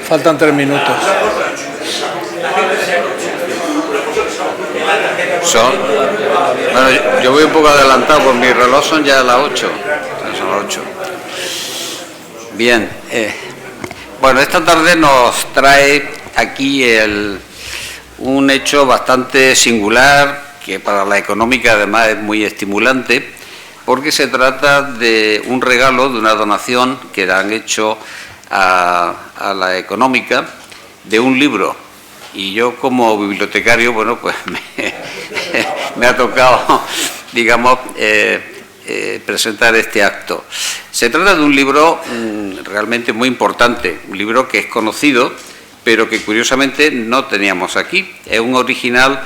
Faltan 3 minutos. Bueno, yo voy un poco adelantado, por mi reloj son ya las 8. Son las 8. Bien. Bueno, esta tarde nos trae aquí un hecho bastante singular, que para la económica además es muy estimulante, porque se trata de un regalo, de una donación que le han hecho a la económica de un libro. Y yo como bibliotecario, bueno, pues me ha tocado, digamos, presentar este acto. Se trata de un libro realmente muy importante, un libro que es conocido, pero que curiosamente no teníamos aquí. Es un original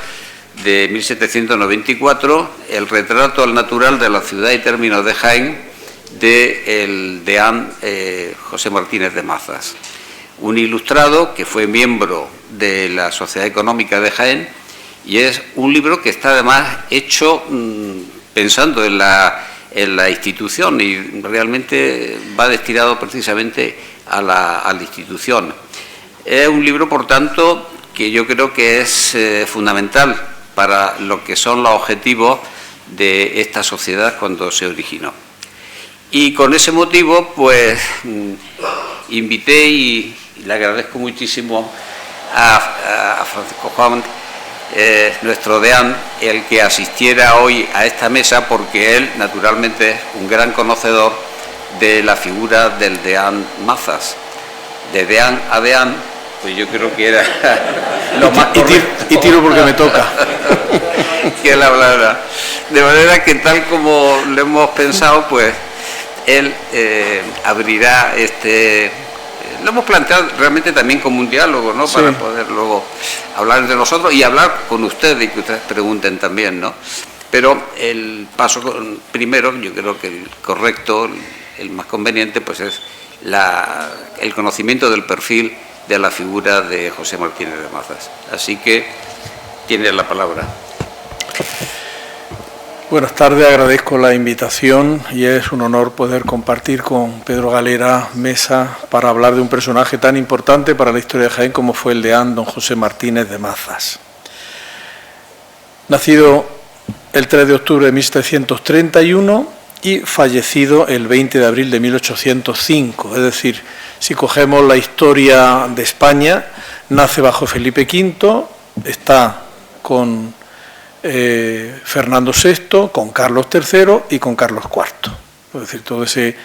de 1794, el retrato al natural de la ciudad y términos de Jaén, del deán José Martínez de Mazas. Un ilustrado que fue miembro de la Sociedad Económica de Jaén, y es un libro que está además hecho pensando en la institución, y realmente va destinado precisamente a la institución. Es un libro, por tanto, que yo creo que es fundamental para lo que son los objetivos de esta sociedad cuando se originó. Y con ese motivo, pues, invité y le agradezco muchísimo a Francisco Juan, nuestro deán, el que asistiera hoy a esta mesa, porque él, naturalmente, es un gran conocedor de la figura del deán Mazas. De deán a deán, pues yo creo que era lo más correcto. Y tiro porque me toca. Que él hablara. De manera que, tal como lo hemos pensado, pues él abrirá lo hemos planteado realmente también como un diálogo, ¿no? Sí. Para poder luego hablar entre nosotros y hablar con ustedes y que ustedes pregunten también, ¿no? Pero el paso primero, yo creo que el correcto, el más conveniente, pues es el conocimiento del perfil de la figura de José Martínez de Mazas. Así que tiene la palabra. Buenas tardes, agradezco la invitación y es un honor poder compartir con Pedro Galera mesa para hablar de un personaje tan importante para la historia de Jaén como fue el deán don José Martínez de Mazas. Nacido el 3 de octubre de 1731 y fallecido el 20 de abril de 1805, es decir, si cogemos la historia de España, nace bajo Felipe V, está con Fernando VI, con Carlos III y con Carlos IV. Es decir, todo ese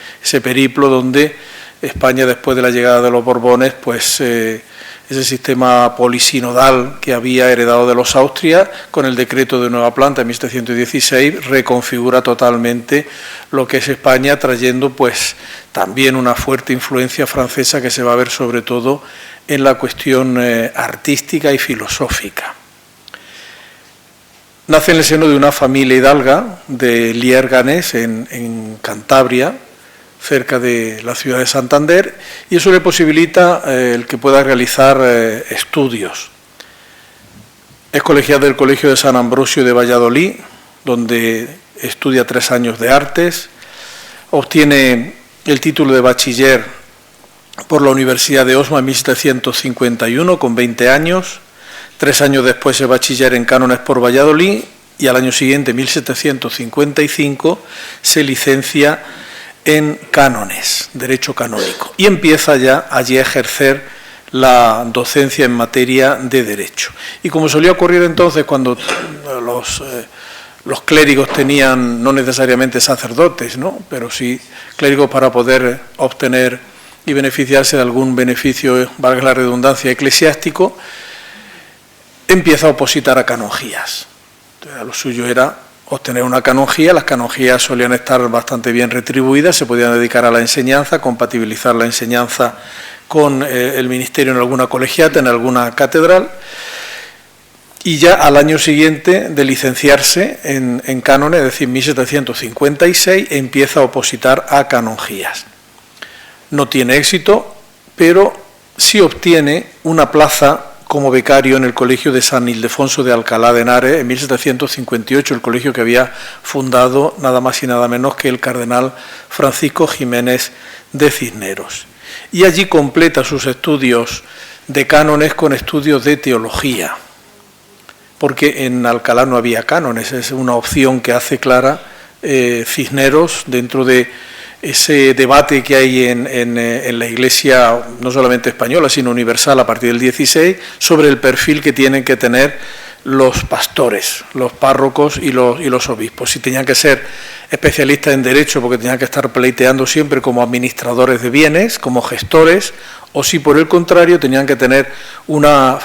periplo donde España, después de la llegada de los Borbones, pues ese sistema polisinodal que había heredado de los Austrias, con el decreto de Nueva Planta en 1716, reconfigura totalmente lo que es España, trayendo pues también una fuerte influencia francesa que se va a ver sobre todo en la cuestión artística y filosófica. Nace en el seno de una familia hidalga de Lierganes, en Cantabria, cerca de la ciudad de Santander, y eso le posibilita el que pueda realizar estudios. Es colegiado del Colegio de San Ambrosio de Valladolid, donde estudia 3 años de artes, obtiene el título de bachiller por la Universidad de Osma en 1751, con 20 años, 3 años después es bachiller en cánones por Valladolid y al año siguiente, 1755, se licencia en cánones, derecho canónico, y empieza ya allí a ejercer la docencia en materia de derecho. Y como solía ocurrir entonces cuando los clérigos tenían, no necesariamente sacerdotes, ¿no?, pero sí clérigos para poder obtener y beneficiarse de algún beneficio, valga la redundancia, eclesiástico, empieza a opositar a canonjías. Entonces, lo suyo era obtener una canonjía. Las canonjías solían estar bastante bien retribuidas, se podían dedicar a la enseñanza, compatibilizar la enseñanza con el ministerio en alguna colegiata, en alguna catedral, y ya al año siguiente de licenciarse en cánones, es decir, 1756, empieza a opositar a canonjías. No tiene éxito, pero sí obtiene una plaza como becario en el Colegio de San Ildefonso de Alcalá de Henares en 1758, el colegio que había fundado nada más y nada menos que el cardenal Francisco Jiménez de Cisneros. y allí completa sus estudios de cánones con estudios de teología, porque en Alcalá no había cánones. Es una opción que hace clara Cisneros dentro de ese debate que hay en la Iglesia, no solamente española, sino universal a partir del 16, sobre el perfil que tienen que tener los pastores, los párrocos y los obispos. Si tenían que ser especialistas en derecho, porque tenían que estar pleiteando siempre como administradores de bienes, como gestores, o si por el contrario tenían que tener una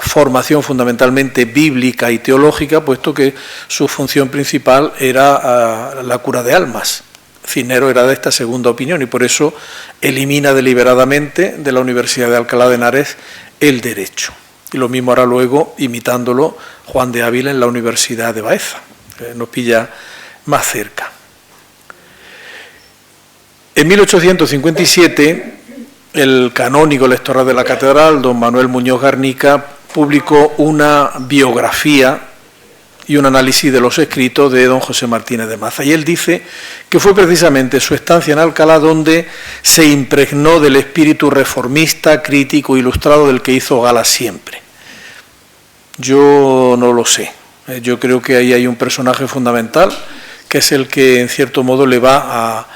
formación fundamentalmente bíblica y teológica, puesto que su función principal era la cura de almas. Cisneros era de esta segunda opinión y por eso elimina deliberadamente de la Universidad de Alcalá de Henares el derecho. Y lo mismo hará luego, imitándolo, Juan de Ávila en la Universidad de Baeza, que nos pilla más cerca. En 1857, el canónigo lector de la catedral, don Manuel Muñoz Garnica, publicó una biografía y un análisis de los escritos de don José Martínez de Maza. Y él dice que fue precisamente su estancia en Alcalá donde se impregnó del espíritu reformista, crítico, ilustrado del que hizo gala siempre. Yo no lo sé. Yo creo que ahí hay un personaje fundamental, que es el que en cierto modo le va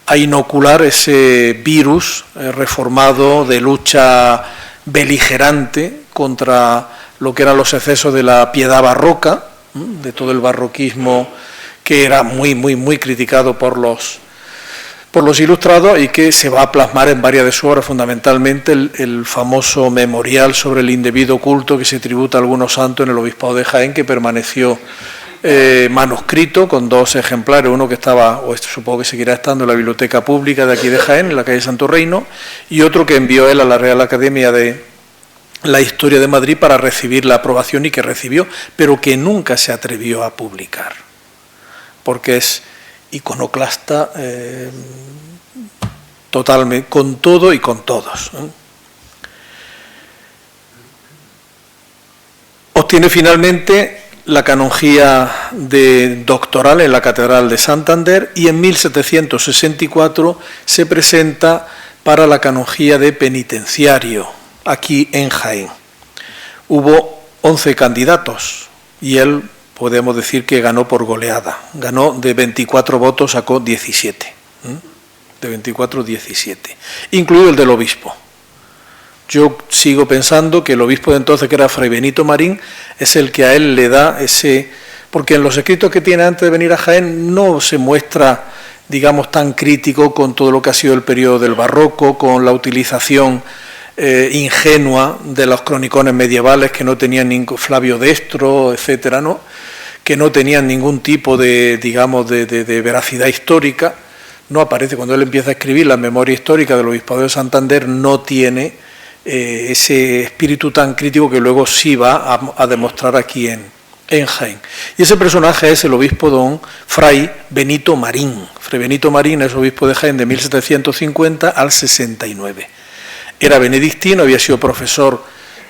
a inocular ese virus reformado de lucha beligerante contra lo que eran los excesos de la piedad barroca, de todo el barroquismo que era muy criticado por los ilustrados y que se va a plasmar en varias de sus obras, fundamentalmente el famoso memorial sobre el indebido culto que se tributa a algunos santos en el Obispado de Jaén, que permaneció manuscrito con 2 ejemplares, uno que estaba, o supongo que seguirá estando en la biblioteca pública de aquí de Jaén, en la calle Santo Reino, y otro que envió él a la Real Academia de la Historia de Madrid para recibir la aprobación y que recibió, pero que nunca se atrevió a publicar, porque es iconoclasta totalmente, con todo y con todos. Obtiene finalmente la canonjía doctoral en la Catedral de Santander y en 1764 se presenta para la canonjía de penitenciario aquí en Jaén. Hubo 11 candidatos y él, podemos decir que ganó por goleada. Ganó de 24 votos, sacó 17. De 24, 17. Incluido el del obispo. Yo sigo pensando que el obispo de entonces, que era Fray Benito Marín, es el que a él le da ese... Porque en los escritos que tiene antes de venir a Jaén no se muestra, digamos, tan crítico con todo lo que ha sido el periodo del barroco, con la utilización ingenua de los cronicones medievales que no tenían ningún Flavio Destro, etcétera, ¿no? Que no tenían ningún tipo de, digamos, de veracidad histórica. No aparece, cuando él empieza a escribir la memoria histórica del Obispado de Santander, no tiene ese espíritu tan crítico que luego sí va a demostrar aquí en Jaén. Y ese personaje es el obispo don Fray Benito Marín. Fray Benito Marín es obispo de Jaén de 1750 al 69. Era benedictino, había sido profesor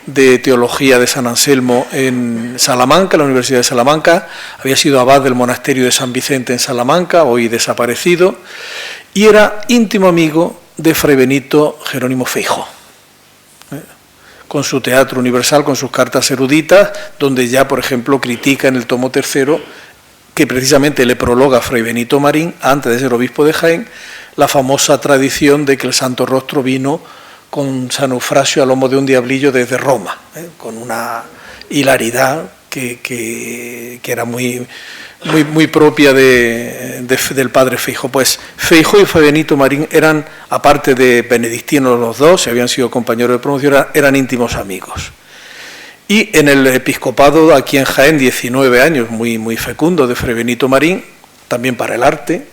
de teología de San Anselmo en Salamanca, la Universidad de Salamanca, había sido abad del monasterio de San Vicente en Salamanca, hoy desaparecido, y era íntimo amigo de Fray Benito Jerónimo Feijoo, con su Teatro Universal, con sus cartas eruditas, donde ya, por ejemplo, critica en el tomo 3, que precisamente le prologa a Fray Benito Marín, antes de ser obispo de Jaén, la famosa tradición de que el Santo Rostro vino con San Eufrasio a lomo de un diablillo desde Roma, con una hilaridad que era muy propia del padre Feijoo. Pues Feijoo y Fray Benito Marín eran, aparte de benedictinos los dos, se habían sido compañeros de promoción, eran íntimos amigos. Y en el episcopado aquí en Jaén, 19 años, muy fecundo, de Fray Benito Marín, también para el arte,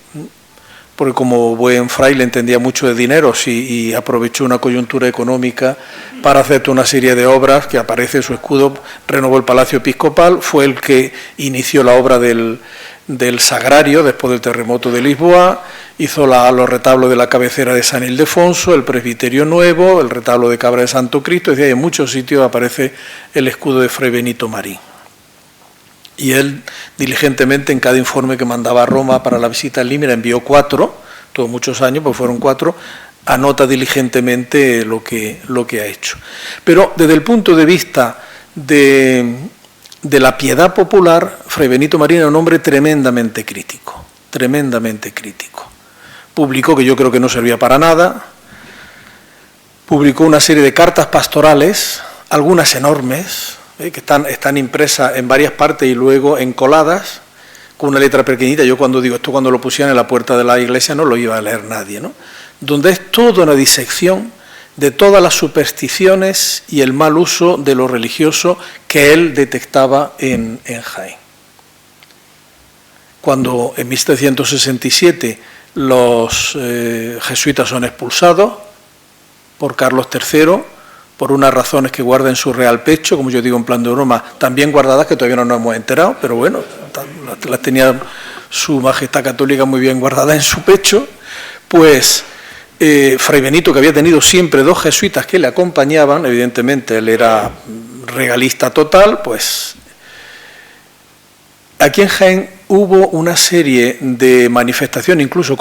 porque como buen fraile entendía mucho de dineros y aprovechó una coyuntura económica para hacer toda una serie de obras, que aparece su escudo, renovó el Palacio Episcopal, fue el que inició la obra del Sagrario después del terremoto de Lisboa, hizo los retablos de la cabecera de San Ildefonso, el presbiterio nuevo, el retablo de Cabra de Santo Cristo, es decir, en muchos sitios aparece el escudo de Fray Benito Marín. Y él diligentemente en cada informe que mandaba a Roma para la visita al Límera envió 4, todos muchos años, pues fueron 4, anota diligentemente lo que ha hecho. Pero desde el punto de vista de la piedad popular, Fray Benito Marín era un hombre tremendamente crítico, tremendamente crítico. Publicó, que yo creo que no servía para nada, publicó una serie de cartas pastorales, algunas enormes, que están impresas en varias partes y luego encoladas, con una letra pequeñita. Yo cuando digo esto, cuando lo pusieran en la puerta de la iglesia no lo iba a leer nadie, ¿no? Donde es toda una disección de todas las supersticiones y el mal uso de lo religioso que él detectaba en Jaén. Cuando en 1767 los jesuitas son expulsados por Carlos III, por unas razones que guarda en su real pecho, como yo digo en plan de broma, también guardadas que todavía no nos hemos enterado, pero bueno, las tenía su Majestad Católica muy bien guardadas en su pecho, pues Fray Benito, que había tenido siempre dos jesuitas que le acompañaban, evidentemente él era regalista total, pues aquí en Jaén hubo una serie de manifestaciones, incluso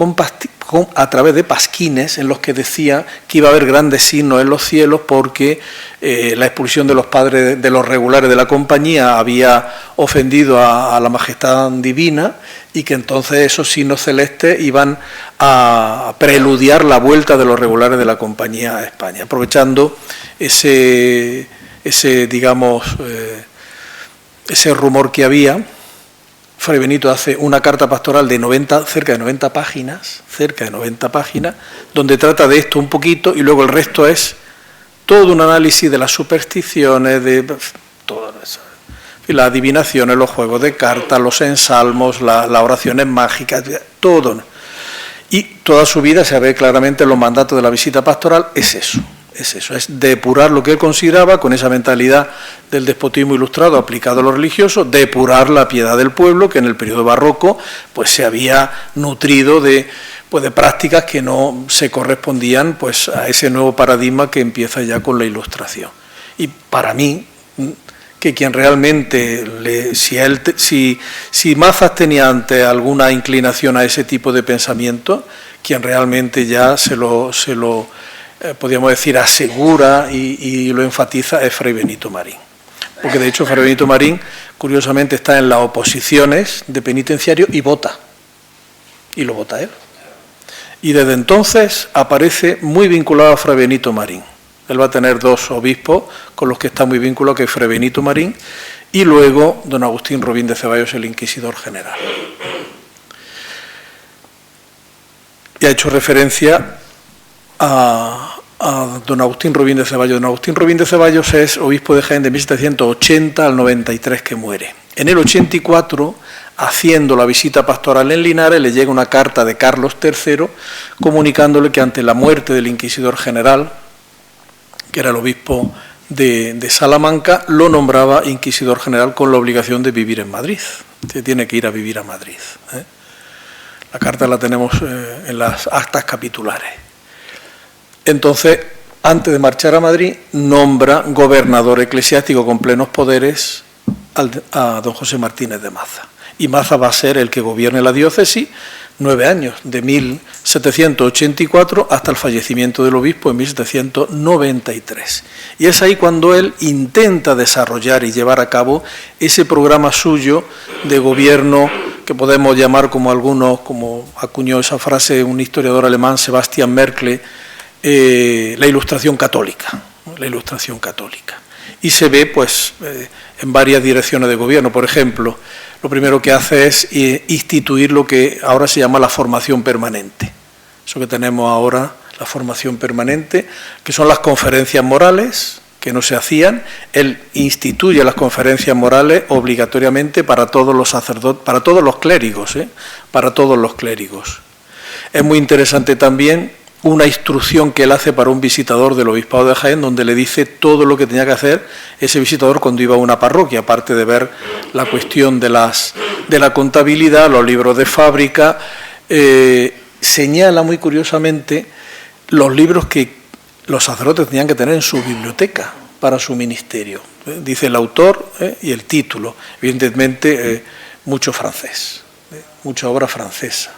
a través de pasquines, en los que decía que iba a haber grandes signos en los cielos porque la expulsión de los padres de los regulares de la compañía había ofendido a la majestad divina y que entonces esos signos celestes iban a preludiar la vuelta de los regulares de la compañía a España, aprovechando ese rumor que había. Fray Benito hace una carta pastoral de cerca de 90 páginas, donde trata de esto un poquito y luego el resto es todo un análisis de las supersticiones, de todo eso, y las adivinaciones, los juegos de cartas, los ensalmos, las oraciones mágicas, todo. Y toda su vida se ve claramente en los mandatos de la visita pastoral, es eso, es depurar lo que él consideraba, con esa mentalidad del despotismo ilustrado aplicado a lo religioso, depurar la piedad del pueblo, que en el periodo barroco pues se había nutrido de prácticas que no se correspondían pues a ese nuevo paradigma que empieza ya con la Ilustración. Y para mí, que quien realmente, si Mazas tenía antes alguna inclinación a ese tipo de pensamiento, quien realmente ya se lo podríamos decir, asegura y lo enfatiza es Fray Benito Marín. Porque de hecho Fray Benito Marín, curiosamente, está en las oposiciones de penitenciario y vota. Y lo vota él. Y desde entonces aparece muy vinculado a Fray Benito Marín. Él va a tener dos obispos con los que está muy vinculado, que es Fray Benito Marín y luego don Agustín Robín de Ceballos, el inquisidor general. Y ha hecho referencia a don Agustín Robín de Ceballos. Don Agustín Robín de Ceballos es obispo de Jaén de 1780 al 93 que muere. En el 84, haciendo la visita pastoral en Linares, le llega una carta de Carlos III comunicándole que ante la muerte del inquisidor general, que era el obispo de Salamanca, lo nombraba inquisidor general con la obligación de vivir en Madrid. Se tiene que ir a vivir a Madrid. La carta la tenemos en las actas capitulares. Entonces, antes de marchar a Madrid, nombra gobernador eclesiástico con plenos poderes a don José Martínez de Maza. Y Maza va a ser el que gobierne la diócesis 9 años, de 1784 hasta el fallecimiento del obispo en 1793. Y es ahí cuando él intenta desarrollar y llevar a cabo ese programa suyo de gobierno que podemos llamar, como algunos, como acuñó esa frase un historiador alemán, Sebastian Merkle, la Ilustración católica, la Ilustración católica. Y se ve pues en varias direcciones de gobierno. Por ejemplo, lo primero que hace es instituir lo que ahora se llama la formación permanente. Eso que tenemos ahora, la formación permanente, que son las conferencias morales, que no se hacían. Él instituye las conferencias morales obligatoriamente para todos los sacerdotes, para todos los clérigos, para todos los clérigos. Es muy interesante también una instrucción que él hace para un visitador del Obispado de Jaén, donde le dice todo lo que tenía que hacer ese visitador cuando iba a una parroquia, aparte de ver la cuestión de la contabilidad, los libros de fábrica. Señala muy curiosamente los libros que los sacerdotes tenían que tener en su biblioteca para su ministerio. Dice el autor y el título. Evidentemente, mucho francés, mucha obra francesa,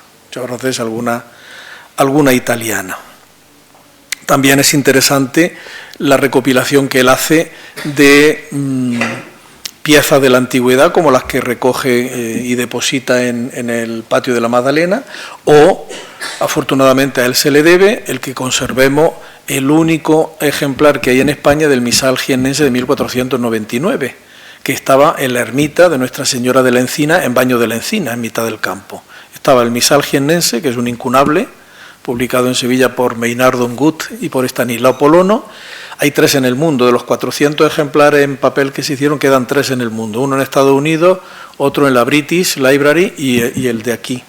alguna italiana. también es interesante la recopilación que él hace de piezas de la antigüedad, como las que recoge y deposita en el patio de la Magdalena, o, afortunadamente a él se le debe, el que conservemos el único ejemplar que hay en España del misal jiennense de 1499, que estaba en la ermita de Nuestra Señora de la Encina, en Baño de la Encina, en mitad del campo. Estaba el misal jiennense, que es un incunable, publicado en Sevilla por Meinardo Gut y por Estanislao Polono. Hay 3 en el mundo. De los 400 ejemplares en papel que se hicieron, quedan 3 en el mundo. Uno en Estados Unidos, otro en la British Library y el de aquí.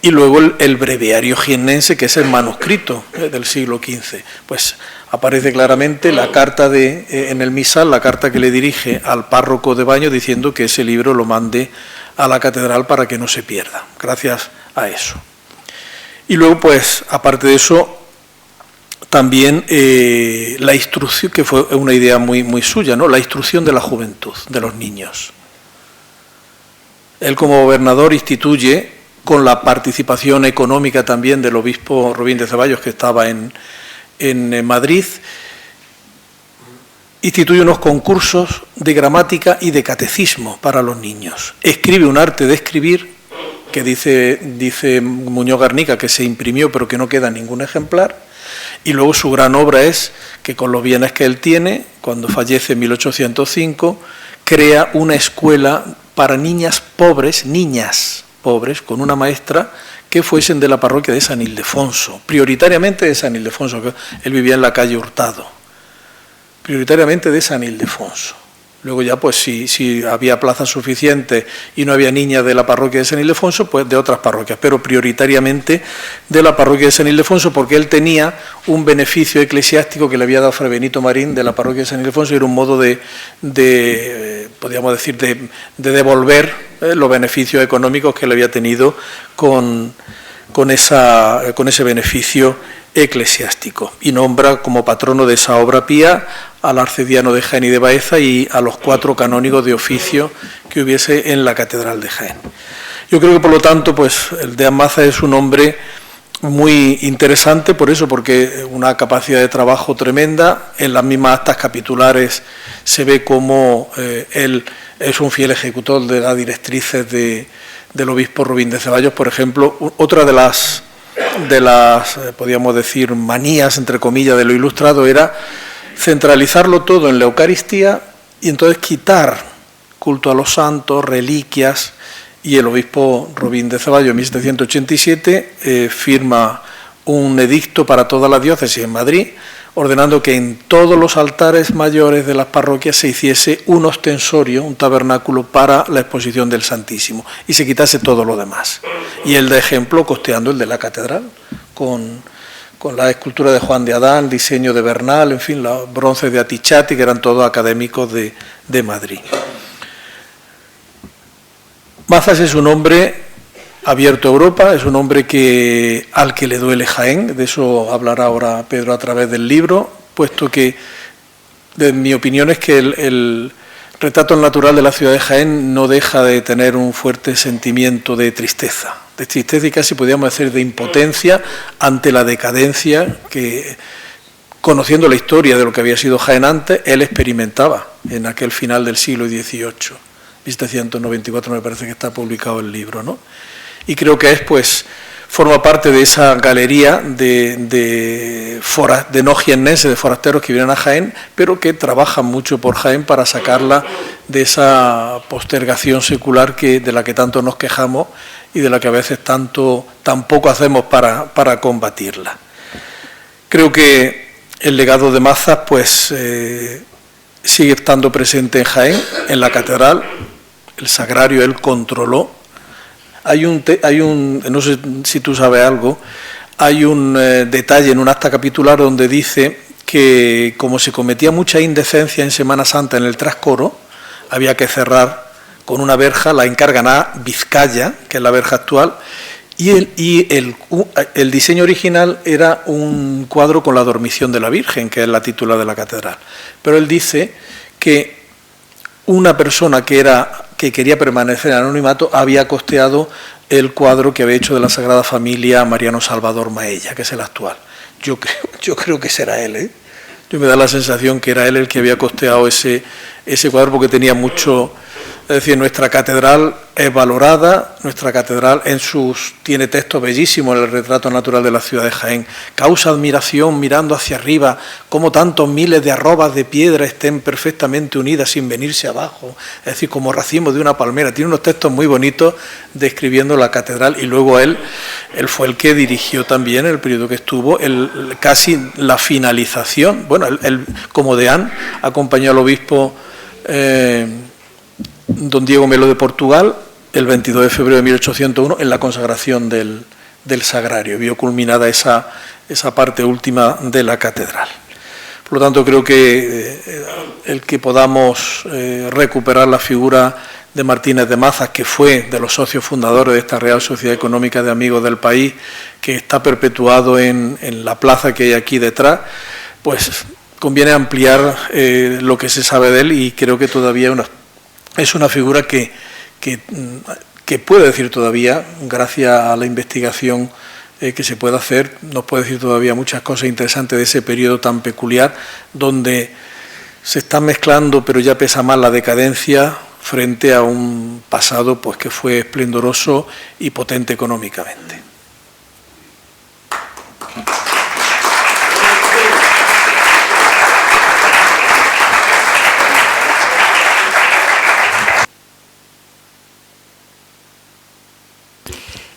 Y luego el breviario jiennense, que es el manuscrito del siglo XV. Pues aparece claramente la carta en el misal, la carta que le dirige al párroco de Baño diciendo que ese libro lo mande a la catedral para que no se pierda, gracias a eso. Y luego, pues, aparte de eso, también la instrucción, que fue una idea muy suya, ¿no? La instrucción de la juventud, de los niños. Él, como gobernador, instituye, con la participación económica también del obispo Robín de Ceballos, que estaba en Madrid, instituye unos concursos de gramática y de catecismo para los niños. Escribe un arte de escribir, que dice Muñoz Garnica que se imprimió pero que no queda ningún ejemplar, y luego su gran obra es que, con los bienes que él tiene, cuando fallece en 1805, crea una escuela para niñas pobres, con una maestra que fuesen de la parroquia de San Ildefonso, prioritariamente de San Ildefonso, que él vivía en la calle Hurtado, prioritariamente de San Ildefonso. Luego ya, pues, si había plazas suficientes y no había niñas de la parroquia de San Ildefonso, pues de otras parroquias, pero prioritariamente de la parroquia de San Ildefonso, porque él tenía un beneficio eclesiástico que le había dado Fray Benito Marín de la parroquia de San Ildefonso, y era un modo podríamos decir, de devolver los beneficios económicos que le había tenido con ese beneficio eclesiástico, y nombra como patrono de esa obra pía al arcediano de Jaén y de Baeza y a los 4 canónigos de oficio que hubiese en la catedral de Jaén. Yo creo que, por lo tanto, pues el Deán Maza es un hombre muy interesante por eso, porque una capacidad de trabajo tremenda. En las mismas actas capitulares se ve cómo él es un fiel ejecutor de las directrices del obispo Robín de Ceballos. Por ejemplo, otra de las podríamos decir, manías, entre comillas, de lo ilustrado era centralizarlo todo en la Eucaristía y entonces quitar culto a los santos, reliquias, y el obispo Robín de Ceballos en 1787 firma un edicto para toda la diócesis en Madrid, ordenando que en todos los altares mayores de las parroquias se hiciese un ostensorio, un tabernáculo para la exposición del Santísimo, y se quitase todo lo demás. Y él, de ejemplo, costeando el de la catedral, con la escultura de Juan de Adán, el diseño de Bernal, en fin, los bronces de Atichati, que eran todos académicos de Madrid. Mazas es un hombre abierto a Europa, es un hombre al que le duele Jaén, de eso hablará ahora Pedro a través del libro, puesto que, de mi opinión, es que el retrato natural de la ciudad de Jaén no deja de tener un fuerte sentimiento de tristeza y casi podríamos decir de impotencia ante la decadencia que, conociendo la historia de lo que había sido Jaén antes, él experimentaba en aquel final del siglo XVIII. 1794 me parece que está publicado el libro, ¿no? Y creo que forma parte de esa galería de no jiennenses, de forasteros que vienen a Jaén, pero que trabajan mucho por Jaén para sacarla de esa postergación secular de la que tanto nos quejamos y de la que a veces tan poco hacemos para combatirla. Creo que el legado de Mazas sigue estando presente en Jaén, en la catedral. El sagrario él controló. Hay un no sé si tú sabes algo, hay un detalle en un acta capitular donde dice que, como se cometía mucha indecencia en Semana Santa en el trascoro, había que cerrar con una verja, la encargan a Vizcaya, que es la verja actual, y el diseño original era un cuadro con la Dormición de la Virgen, que es la titular de la catedral. Pero él dice que una persona que quería permanecer en anonimato había costeado el cuadro que había hecho de la Sagrada Familia Mariano Salvador Maella, que es el actual. yo creo que será él, ¿eh? Yo me da la sensación que era él el que había costeado ese cuadro, porque tenía mucho. Es decir, nuestra catedral es valorada, nuestra catedral tiene textos bellísimos en el retrato natural de la ciudad de Jaén. Causa admiración mirando hacia arriba, cómo tantos miles de arrobas de piedra estén perfectamente unidas sin venirse abajo. Es decir, como racimos de una palmera. Tiene unos textos muy bonitos describiendo la catedral, y luego él fue el que dirigió también, en el periodo que estuvo, casi la finalización. Bueno, él como deán acompañó al obispo don Diego Melo de Portugal el 22 de febrero de 1801 en la consagración del sagrario. Vio culminada esa parte última de la catedral. Por lo tanto, creo que el que podamos recuperar la figura de Martínez de Mazas, que fue de los socios fundadores de esta Real Sociedad Económica de Amigos del País, que está perpetuado en la plaza que hay aquí detrás, pues conviene ampliar lo que se sabe de él, y creo que todavía es una figura que puede decir todavía, gracias a la investigación que se puede hacer, nos puede decir todavía muchas cosas interesantes de ese periodo tan peculiar, donde se está mezclando, pero ya pesa más la decadencia frente a un pasado pues que fue esplendoroso y potente económicamente.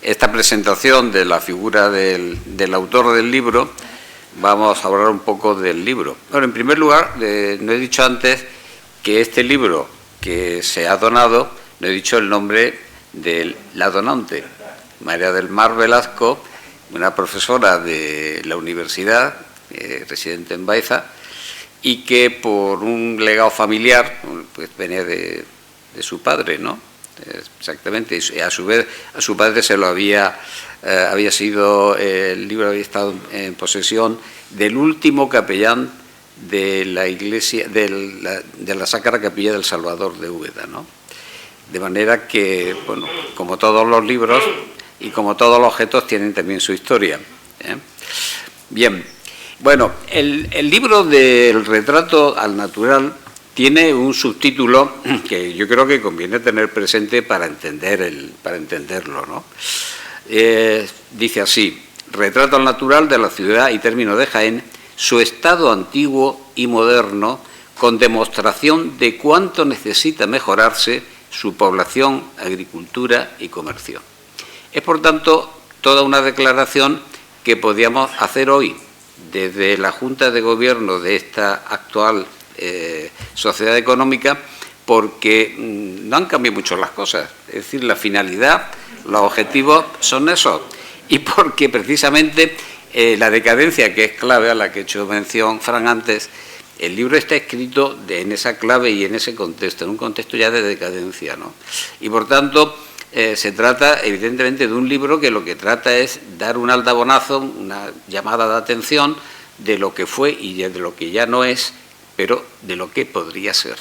Esta presentación de la figura del autor del libro, vamos a hablar un poco del libro. Bueno, en primer lugar, no he dicho antes que este libro que se ha donado, no he dicho el nombre de la donante, María del Mar Velasco, una profesora de la universidad, residente en Baeza, y que por un legado familiar, pues venía de su padre, ¿no? Exactamente, y a su vez a su padre se lo había sido, el libro había estado en posesión del último capellán de la iglesia, de la Sacra Capilla del Salvador de Úbeda, ¿no? De manera que, bueno, como todos los libros y como todos los objetos tienen también su historia, ¿eh? Bien, bueno, el libro del retrato al natural tiene un subtítulo que yo creo que conviene tener presente para entenderlo, ¿no? Dice así: retrato al natural de la ciudad y término de Jaén, su estado antiguo y moderno, con demostración de cuánto necesita mejorarse su población, agricultura y comercio. Es, por tanto, toda una declaración que podíamos hacer hoy desde la Junta de Gobierno de esta actual sociedad económica, porque no han cambiado mucho las cosas, es decir, la finalidad, los objetivos son esos, y porque precisamente la decadencia, que es clave, a la que he hecho mención Fran antes, el libro está escrito en esa clave y en ese contexto, en un contexto ya de decadencia, ¿no? Y por tanto se trata evidentemente de un libro que lo que trata es dar un aldabonazo, una llamada de atención de lo que fue y de lo que ya no es, pero de lo que podría ser,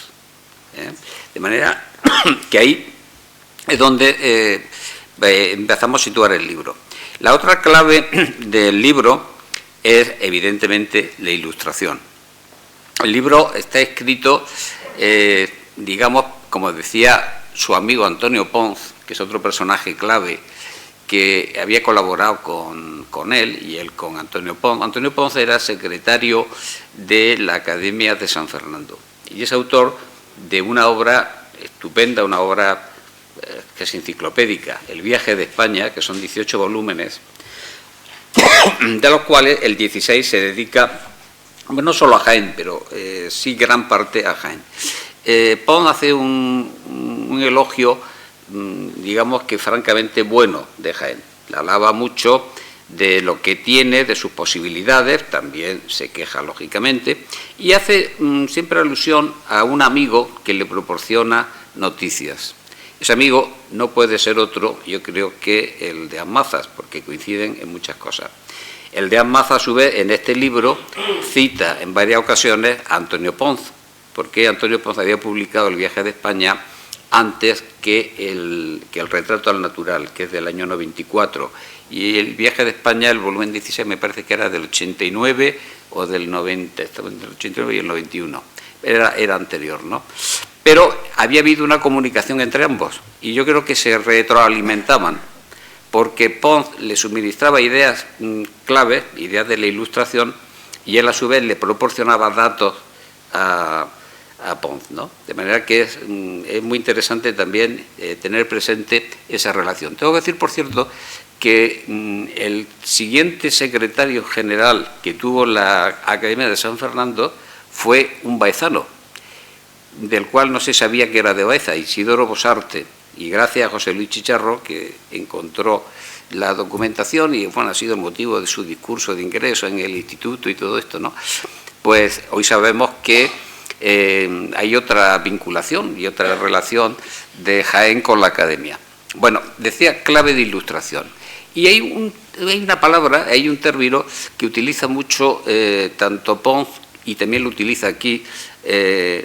¿eh? De manera que ahí es donde empezamos a situar el libro. La otra clave del libro es, evidentemente, la ilustración. El libro está escrito, digamos, como decía su amigo Antonio Ponz, que es otro personaje clave, que había colaborado con él y él con Antonio Ponz. Antonio Ponz era secretario de la Academia de San Fernando y es autor de una obra estupenda, una obra que es enciclopédica, El viaje de España, que son 18 volúmenes, de los cuales el 16 se dedica, no solo a Jaén, pero sí gran parte a Jaén. Ponz hace un elogio, digamos que francamente bueno, de Jaén. Le alaba mucho de lo que tiene, de sus posibilidades, también se queja lógicamente, y hace siempre alusión a un amigo que le proporciona noticias. Ese amigo no puede ser otro, yo creo, que el de Mazas, porque coinciden en muchas cosas. El de Mazas, a su vez, en este libro, cita en varias ocasiones a Antonio Ponz, porque Antonio Ponz había publicado El viaje de España antes que el retrato al natural, que es del año 94, y el viaje de España, el volumen 16, me parece que era del 89 o del 90, estaba entre el 89 y el 91, era anterior, ¿no? Pero había habido una comunicación entre ambos, y yo creo que se retroalimentaban, porque Pons le suministraba ideas claves, ideas de la Ilustración, y él a su vez le proporcionaba datos a Pons, ¿no? De manera que es muy interesante también tener presente esa relación. Tengo que decir, por cierto, que el siguiente secretario general que tuvo la Academia de San Fernando fue un baezano, del cual no se sabía que era de Baeza, Isidoro Bosarte, y gracias a José Luis Chicharro, que encontró la documentación y bueno, ha sido el motivo de su discurso de ingreso en el instituto y todo esto, ¿no? Pues hoy sabemos que hay otra vinculación y otra relación de Jaén con la Academia. Bueno, decía clave de Ilustración. Y hay una palabra, hay un término que utiliza mucho tanto Pons y también lo utiliza aquí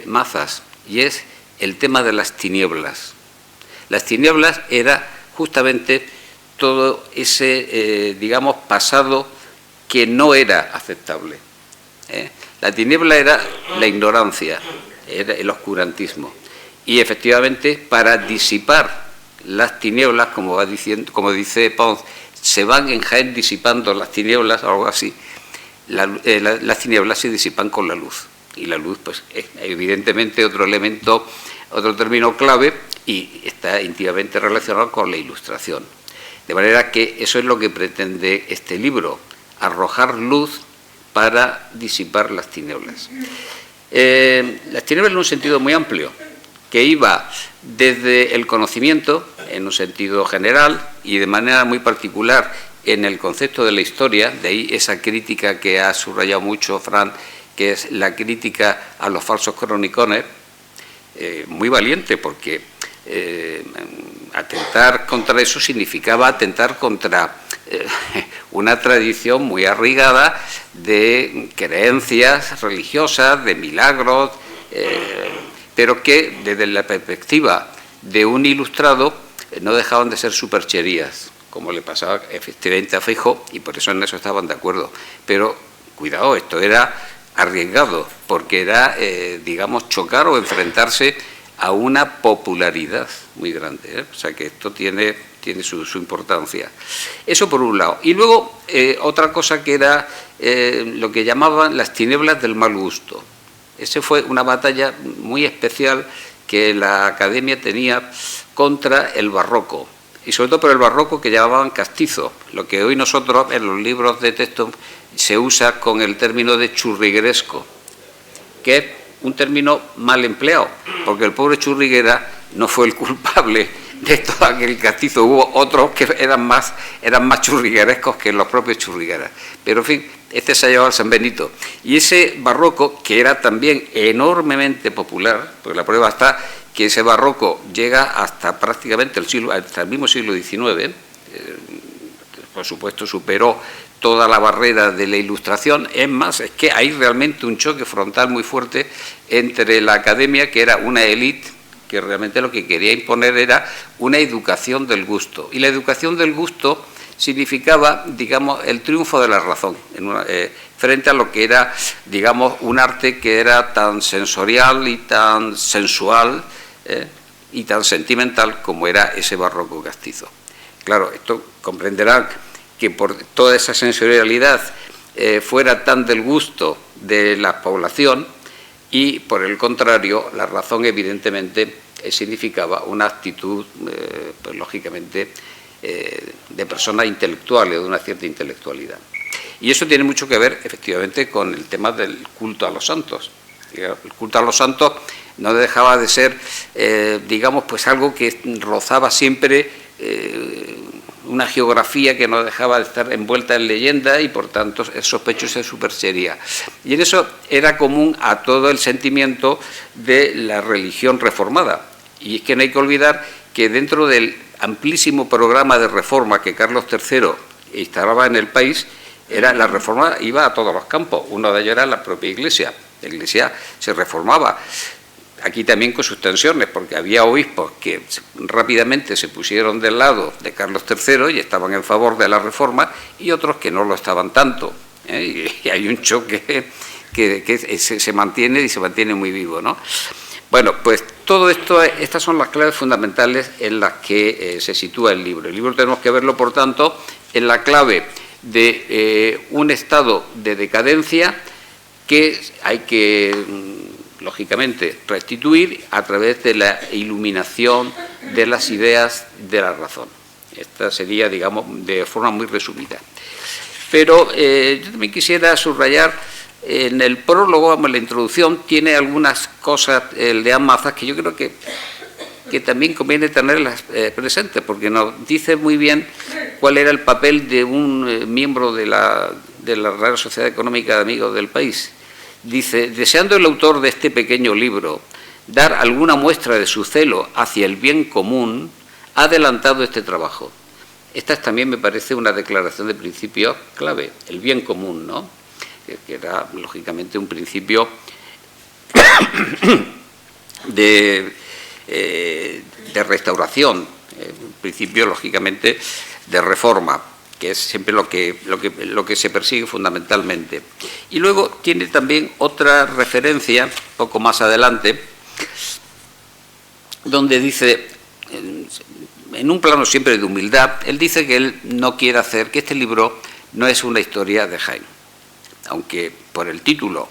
Mazas, y es el tema de las tinieblas. Las tinieblas era justamente todo ese, digamos, pasado que no era aceptable. La tiniebla era la ignorancia, era el oscurantismo. Y efectivamente, para disipar las tinieblas, como dice Pons, se van en Jaén disipando las tinieblas, o algo así. Las tinieblas se disipan con la luz. Y la luz, pues, es evidentemente otro elemento, otro término clave, y está íntimamente relacionado con la Ilustración. De manera que eso es lo que pretende este libro, arrojar luz para disipar las tinieblas. Las tinieblas en un sentido muy amplio, que iba desde el conocimiento, en un sentido general, y de manera muy particular en el concepto de la historia, de ahí esa crítica que ha subrayado mucho Fran, que es la crítica a los falsos cronicones, muy valiente, porque atentar contra eso significaba atentar contra una tradición muy arraigada de creencias religiosas, de milagros, pero que desde la perspectiva de un ilustrado no dejaban de ser supercherías, como le pasaba efectivamente a Feijóo, y por eso en eso estaban de acuerdo. Pero cuidado, esto era arriesgado, porque era, digamos, chocar o enfrentarse a una popularidad muy grande, O sea que esto tiene su importancia. Eso por un lado. Y luego otra cosa que era lo que llamaban las tinieblas del mal gusto. Esa fue una batalla muy especial que la Academia tenía contra el barroco, y sobre todo por el barroco que llamaban castizo, lo que hoy nosotros en los libros de texto se usa con el término de churrigueresco, que es un término mal empleado, porque el pobre Churriguera no fue el culpable de todo aquel castizo. Hubo otros que eran más churriguerescos que los propios churrigueras. Pero, en fin, este se ha llevado al San Benito. Y ese barroco, que era también enormemente popular, porque la prueba está que ese barroco llega hasta prácticamente hasta el mismo siglo XIX, por supuesto superó toda la barrera de la Ilustración. Es más, es que hay realmente un choque frontal muy fuerte entre la Academia, que era una élite, que realmente lo que quería imponer era una educación del gusto. Y la educación del gusto significaba, digamos, el triunfo de la razón, frente a lo que era, digamos, un arte que era tan sensorial y tan sensual y tan sentimental como era ese barroco castizo. Claro, esto comprenderán que por toda esa sensorialidad fuera tan del gusto de la población, y por el contrario, la razón evidentemente significaba una actitud, pues lógicamente, de personas intelectuales, de una cierta intelectualidad. Y eso tiene mucho que ver, efectivamente, con el tema del culto a los santos. El culto a los santos no dejaba de ser, digamos, pues algo que rozaba siempre una geografía que no dejaba de estar envuelta en leyenda, y por tanto es sospechosa de superchería. Y en eso era común a todo el sentimiento de la religión reformada. Y es que no hay que olvidar que dentro del amplísimo programa de reforma que Carlos III instalaba en el país, la reforma iba a todos los campos. Uno de ellos era la propia Iglesia. La Iglesia se reformaba. aquí también con sus tensiones, porque había obispos que rápidamente se pusieron del lado de Carlos III y estaban en favor de la reforma, y otros que no lo estaban tanto, y hay un choque que se mantiene y se mantiene muy vivo, ¿no? Bueno, pues todo esto, estas son las claves fundamentales en las que se sitúa el libro. El libro tenemos que verlo, por tanto, en la clave de un estado de decadencia que hay que, lógicamente, restituir a través de la iluminación de las ideas de la razón. Esta sería, digamos, de forma muy resumida. Pero yo también quisiera subrayar, en el prólogo, en la introducción, tiene algunas cosas, el de Mazas, que yo creo que también conviene tenerlas presentes, porque nos dice muy bien cuál era el papel de un miembro de la Real Sociedad Económica de Amigos del País. Dice: deseando el autor de este pequeño libro dar alguna muestra de su celo hacia el bien común, ha adelantado este trabajo. Esta también me parece una declaración de principio clave, el bien común, ¿no? Que era, lógicamente, un principio de restauración, un principio, lógicamente, de reforma, que es siempre lo que se persigue fundamentalmente. Y luego tiene también otra referencia, poco más adelante, donde dice, en un plano siempre de humildad, él dice que él no quiere hacer, que este libro no es una historia de Jaén, aunque por el título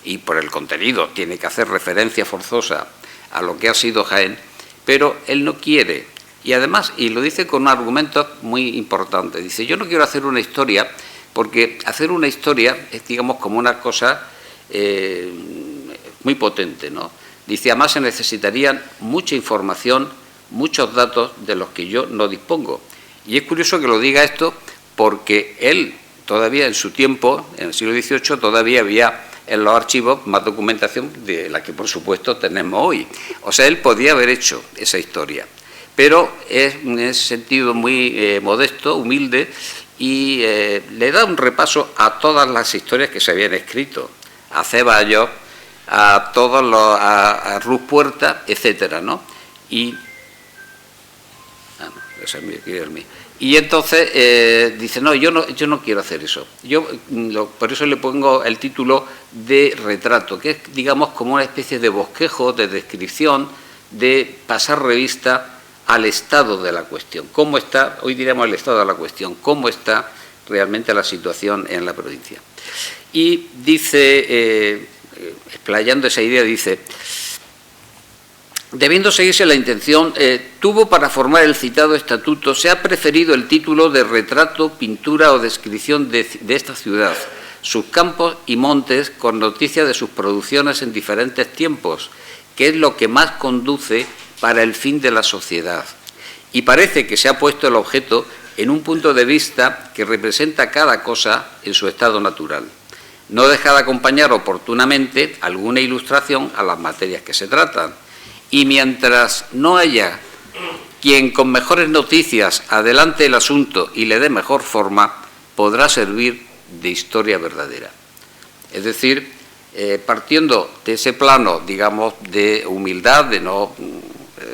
y por el contenido tiene que hacer referencia forzosa a lo que ha sido Jaén, pero él no quiere, y además, y lo dice con un argumento muy importante, dice: yo no quiero hacer una historia, porque hacer una historia es, digamos, como una cosa muy potente, ¿no? Dice: además se necesitarían mucha información, muchos datos de los que yo no dispongo. Y es curioso que lo diga esto, porque él, todavía en su tiempo, en el siglo XVIII, todavía había en los archivos más documentación de la que, por supuesto, tenemos hoy. O sea, él podía haber hecho esa historia, pero es en ese sentido muy modesto, humilde, y le da un repaso a todas las historias que se habían escrito, a Ceballos, a todos los, a Ruz Puerta, etcétera, ¿no? Y ese es el mío. Y entonces dice: no, yo no quiero hacer eso. Por eso le pongo el título de retrato, que es, digamos, como una especie de bosquejo, de descripción, de pasar revista al estado de la cuestión. ¿Cómo está? Hoy diremos el estado de la cuestión. ¿Cómo está realmente la situación en la provincia? Y dice, explayando esa idea, dice: debiendo seguirse la intención, tuvo para formar el citado estatuto, se ha preferido el título de retrato, pintura o descripción de esta ciudad, sus campos y montes, con noticia de sus producciones en diferentes tiempos, que es lo que más conduce para el fin de la sociedad. Y parece que se ha puesto el objeto en un punto de vista que representa cada cosa en su estado natural. No deja de acompañar oportunamente alguna ilustración a las materias que se tratan. Y mientras no haya quien con mejores noticias adelante el asunto y le dé mejor forma, podrá servir de historia verdadera. Es decir, partiendo de ese plano, digamos, de humildad, de no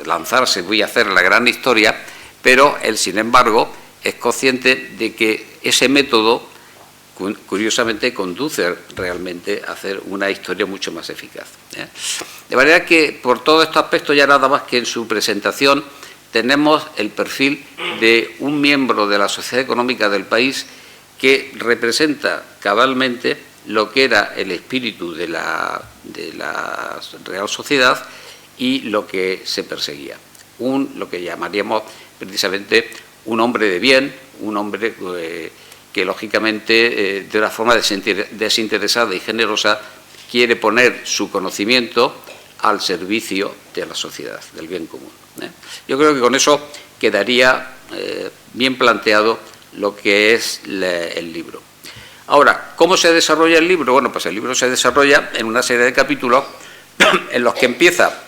lanzarse, voy a hacer la gran historia, pero él, sin embargo, es consciente de que ese método, curiosamente, conduce realmente a hacer una historia mucho más eficaz. De manera que, por todos estos aspectos, ya nada más que en su presentación, tenemos el perfil de un miembro de la sociedad económica del país que representa cabalmente lo que era el espíritu de la Real Sociedad y lo que se perseguía. Lo que llamaríamos precisamente un hombre de bien, un hombre que lógicamente de una forma desinteresada y generosa quiere poner su conocimiento al servicio de la sociedad, del bien común. Yo creo que con eso quedaría bien planteado lo que es el libro. Ahora, ¿cómo se desarrolla el libro? Bueno, pues el libro se desarrolla en una serie de capítulos en los que empieza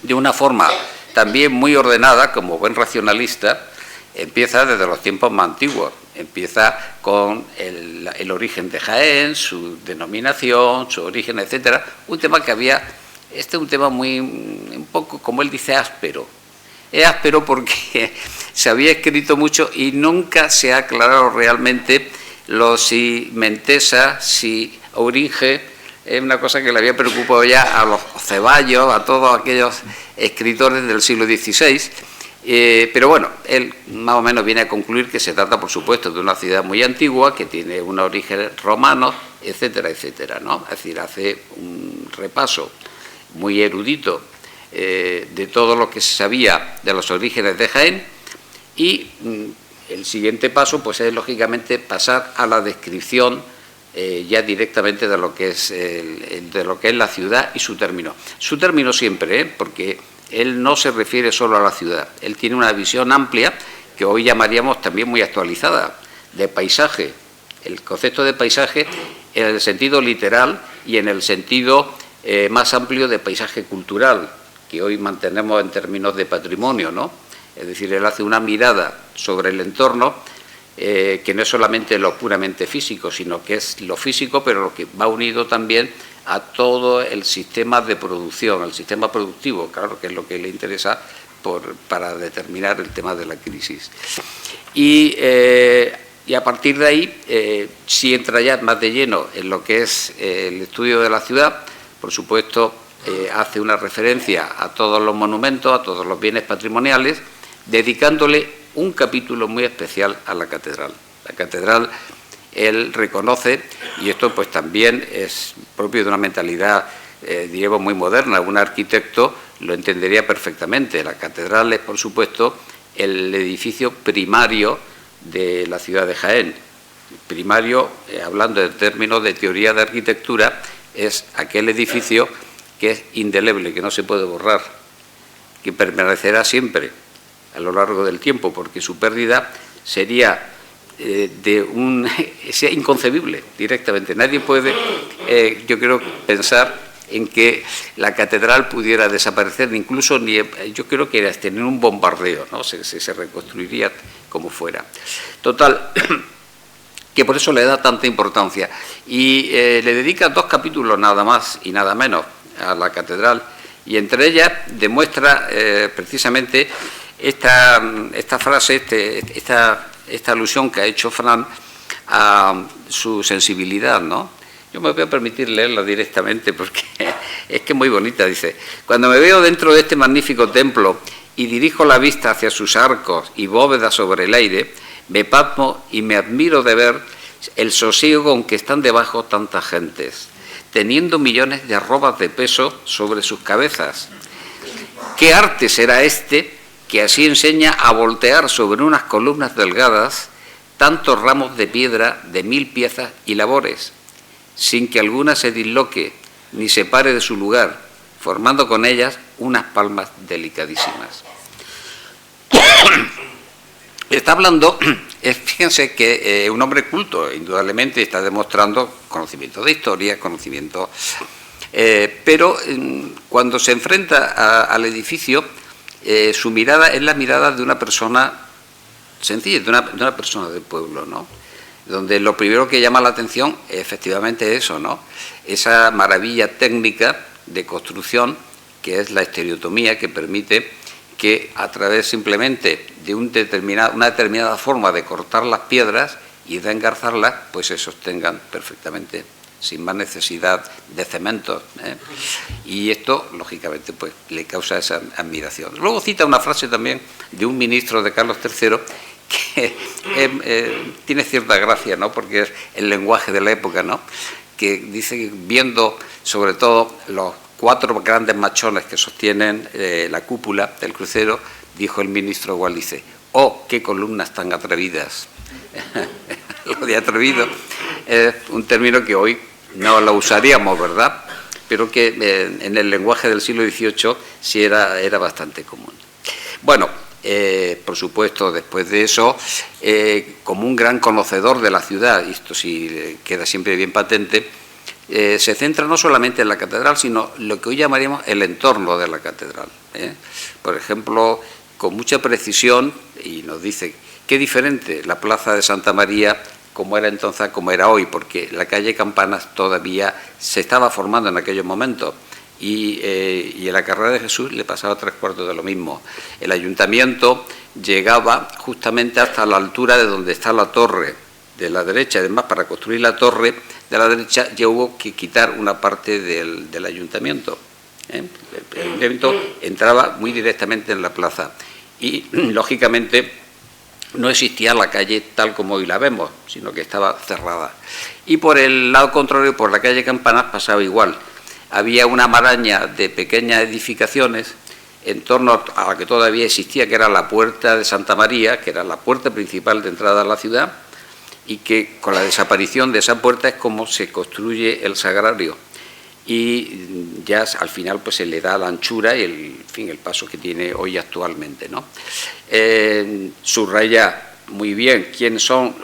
de una forma también muy ordenada, como buen racionalista, empieza desde los tiempos más antiguos. Empieza con el origen de Jaén, su denominación, su origen, etcétera, un tema que había este es un tema un poco, como él dice, áspero. Es áspero porque se había escrito mucho y nunca se ha aclarado realmente si Mentesa, si Ouringe, es una cosa que le había preocupado ya a los Ceballos, a todos aquellos escritores del siglo XVI, pero bueno, él más o menos viene a concluir que se trata, por supuesto, de una ciudad muy antigua, que tiene un origen romano, etcétera, etcétera, ¿no? Es decir, hace un repaso muy erudito de todo lo que se sabía de los orígenes de Jaén, y el siguiente paso pues es lógicamente pasar a la descripción ya directamente de lo que es la ciudad y su término. Su término siempre, porque él no se refiere solo a la ciudad, él tiene una visión amplia que hoy llamaríamos también muy actualizada, de paisaje. El concepto de paisaje en el sentido literal y en el sentido más amplio de paisaje cultural, que hoy mantenemos en términos de patrimonio, ¿no? Es decir, él hace una mirada sobre el entorno que no es solamente lo puramente físico, sino que es lo físico, pero lo que va unido también a todo el sistema de producción, el sistema productivo, claro, que es lo que le interesa para determinar el tema de la crisis. Y a partir de ahí, si entra ya más de lleno en lo que es el estudio de la ciudad, por supuesto, hace una referencia a todos los monumentos, a todos los bienes patrimoniales, dedicándole un capítulo muy especial a la catedral. La catedral, él reconoce, y esto pues también es propio de una mentalidad, diríamos, muy moderna, un arquitecto lo entendería perfectamente. La catedral es, por supuesto, el edificio primario de la ciudad de Jaén. Primario, hablando en términos de teoría de arquitectura, es aquel edificio que es indeleble, que no se puede borrar, que permanecerá siempre a lo largo del tiempo, porque su pérdida sería sea inconcebible directamente. Nadie puede, yo creo, pensar en que la catedral pudiera desaparecer, incluso yo creo que era tener un bombardeo, ¿no? Se reconstruiría como fuera. Total, que por eso le da tanta importancia. Y le dedica 2 capítulos nada más y nada menos a la catedral, y entre ellas demuestra precisamente esta frase, esta alusión que ha hecho Fran a su sensibilidad, ¿no? Yo me voy a permitir leerla directamente porque es que es muy bonita. Dice: cuando me veo dentro de este magnífico templo y dirijo la vista hacia sus arcos y bóvedas sobre el aire, me pasmo y me admiro de ver el sosiego con que están debajo tantas gentes, teniendo millones de arrobas de peso sobre sus cabezas. ¿Qué arte será este que así enseña a voltear sobre unas columnas delgadas tantos ramos de piedra de 1000 piezas y labores, sin que alguna se disloque ni se pare de su lugar, formando con ellas unas palmas delicadísimas? Está hablando, fíjense que un hombre culto, indudablemente, está demostrando conocimiento de historia, conocimiento, pero cuando se enfrenta al edificio, su mirada es la mirada de una persona sencilla, de una persona del pueblo, ¿no? Donde lo primero que llama la atención es efectivamente eso, ¿no? Esa maravilla técnica de construcción que es la estereotomía, que permite que a través simplemente de una determinada forma de cortar las piedras y de engarzarlas, pues se sostengan perfectamente, sin más necesidad de cemento, ¿eh? Y esto, lógicamente, pues le causa esa admiración. Luego cita una frase también de un ministro de Carlos III que tiene cierta gracia, ¿no? Porque es el lenguaje de la época, ¿no? Que dice que, viendo sobre todo los 4 grandes machones que sostienen la cúpula del crucero, dijo el ministro igual, dice: ¡oh, qué columnas tan atrevidas! Lo de atrevido es un término que hoy no lo usaríamos, ¿verdad? Pero que en el lenguaje del siglo XVIII sí era bastante común. Bueno, por supuesto, después de eso, como un gran conocedor de la ciudad, y esto sí queda siempre bien patente, se centra no solamente en la catedral, sino lo que hoy llamaríamos el entorno de la catedral, ¿eh? Por ejemplo, con mucha precisión, y nos dice qué diferente la plaza de Santa María como era entonces, como era hoy, porque la calle Campanas todavía se estaba formando en aquellos momentos. y en la Carrera de Jesús le pasaba 3/4 de lo mismo. El ayuntamiento llegaba justamente hasta la altura de donde está la torre de la derecha. Además, para construir la torre de la derecha ya hubo que quitar una parte del ayuntamiento. El ayuntamiento entraba muy directamente en la plaza y, lógicamente, no existía la calle tal como hoy la vemos, sino que estaba cerrada. Y por el lado contrario, por la calle Campanas, pasaba igual. Había una maraña de pequeñas edificaciones en torno a la que todavía existía, que era la Puerta de Santa María, que era la puerta principal de entrada a la ciudad, y que con la desaparición de esa puerta es como se construye el sagrario. Y ya al final pues se le da la anchura y el paso que tiene hoy actualmente, ¿no? Subraya muy bien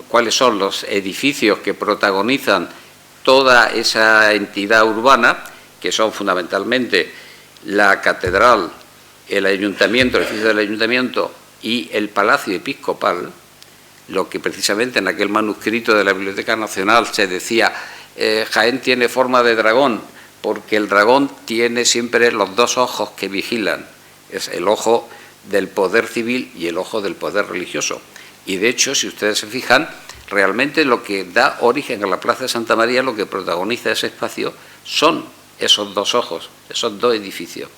cuáles son los edificios que protagonizan toda esa entidad urbana, que son fundamentalmente la catedral, el ayuntamiento, el edificio del ayuntamiento y el Palacio Episcopal, lo que precisamente en aquel manuscrito de la Biblioteca Nacional se decía, Jaén tiene forma de dragón, porque el dragón tiene siempre los dos ojos que vigilan, es el ojo del poder civil y el ojo del poder religioso. Y de hecho, si ustedes se fijan, realmente lo que da origen a la Plaza de Santa María, lo que protagoniza ese espacio, son esos dos ojos, esos dos edificios.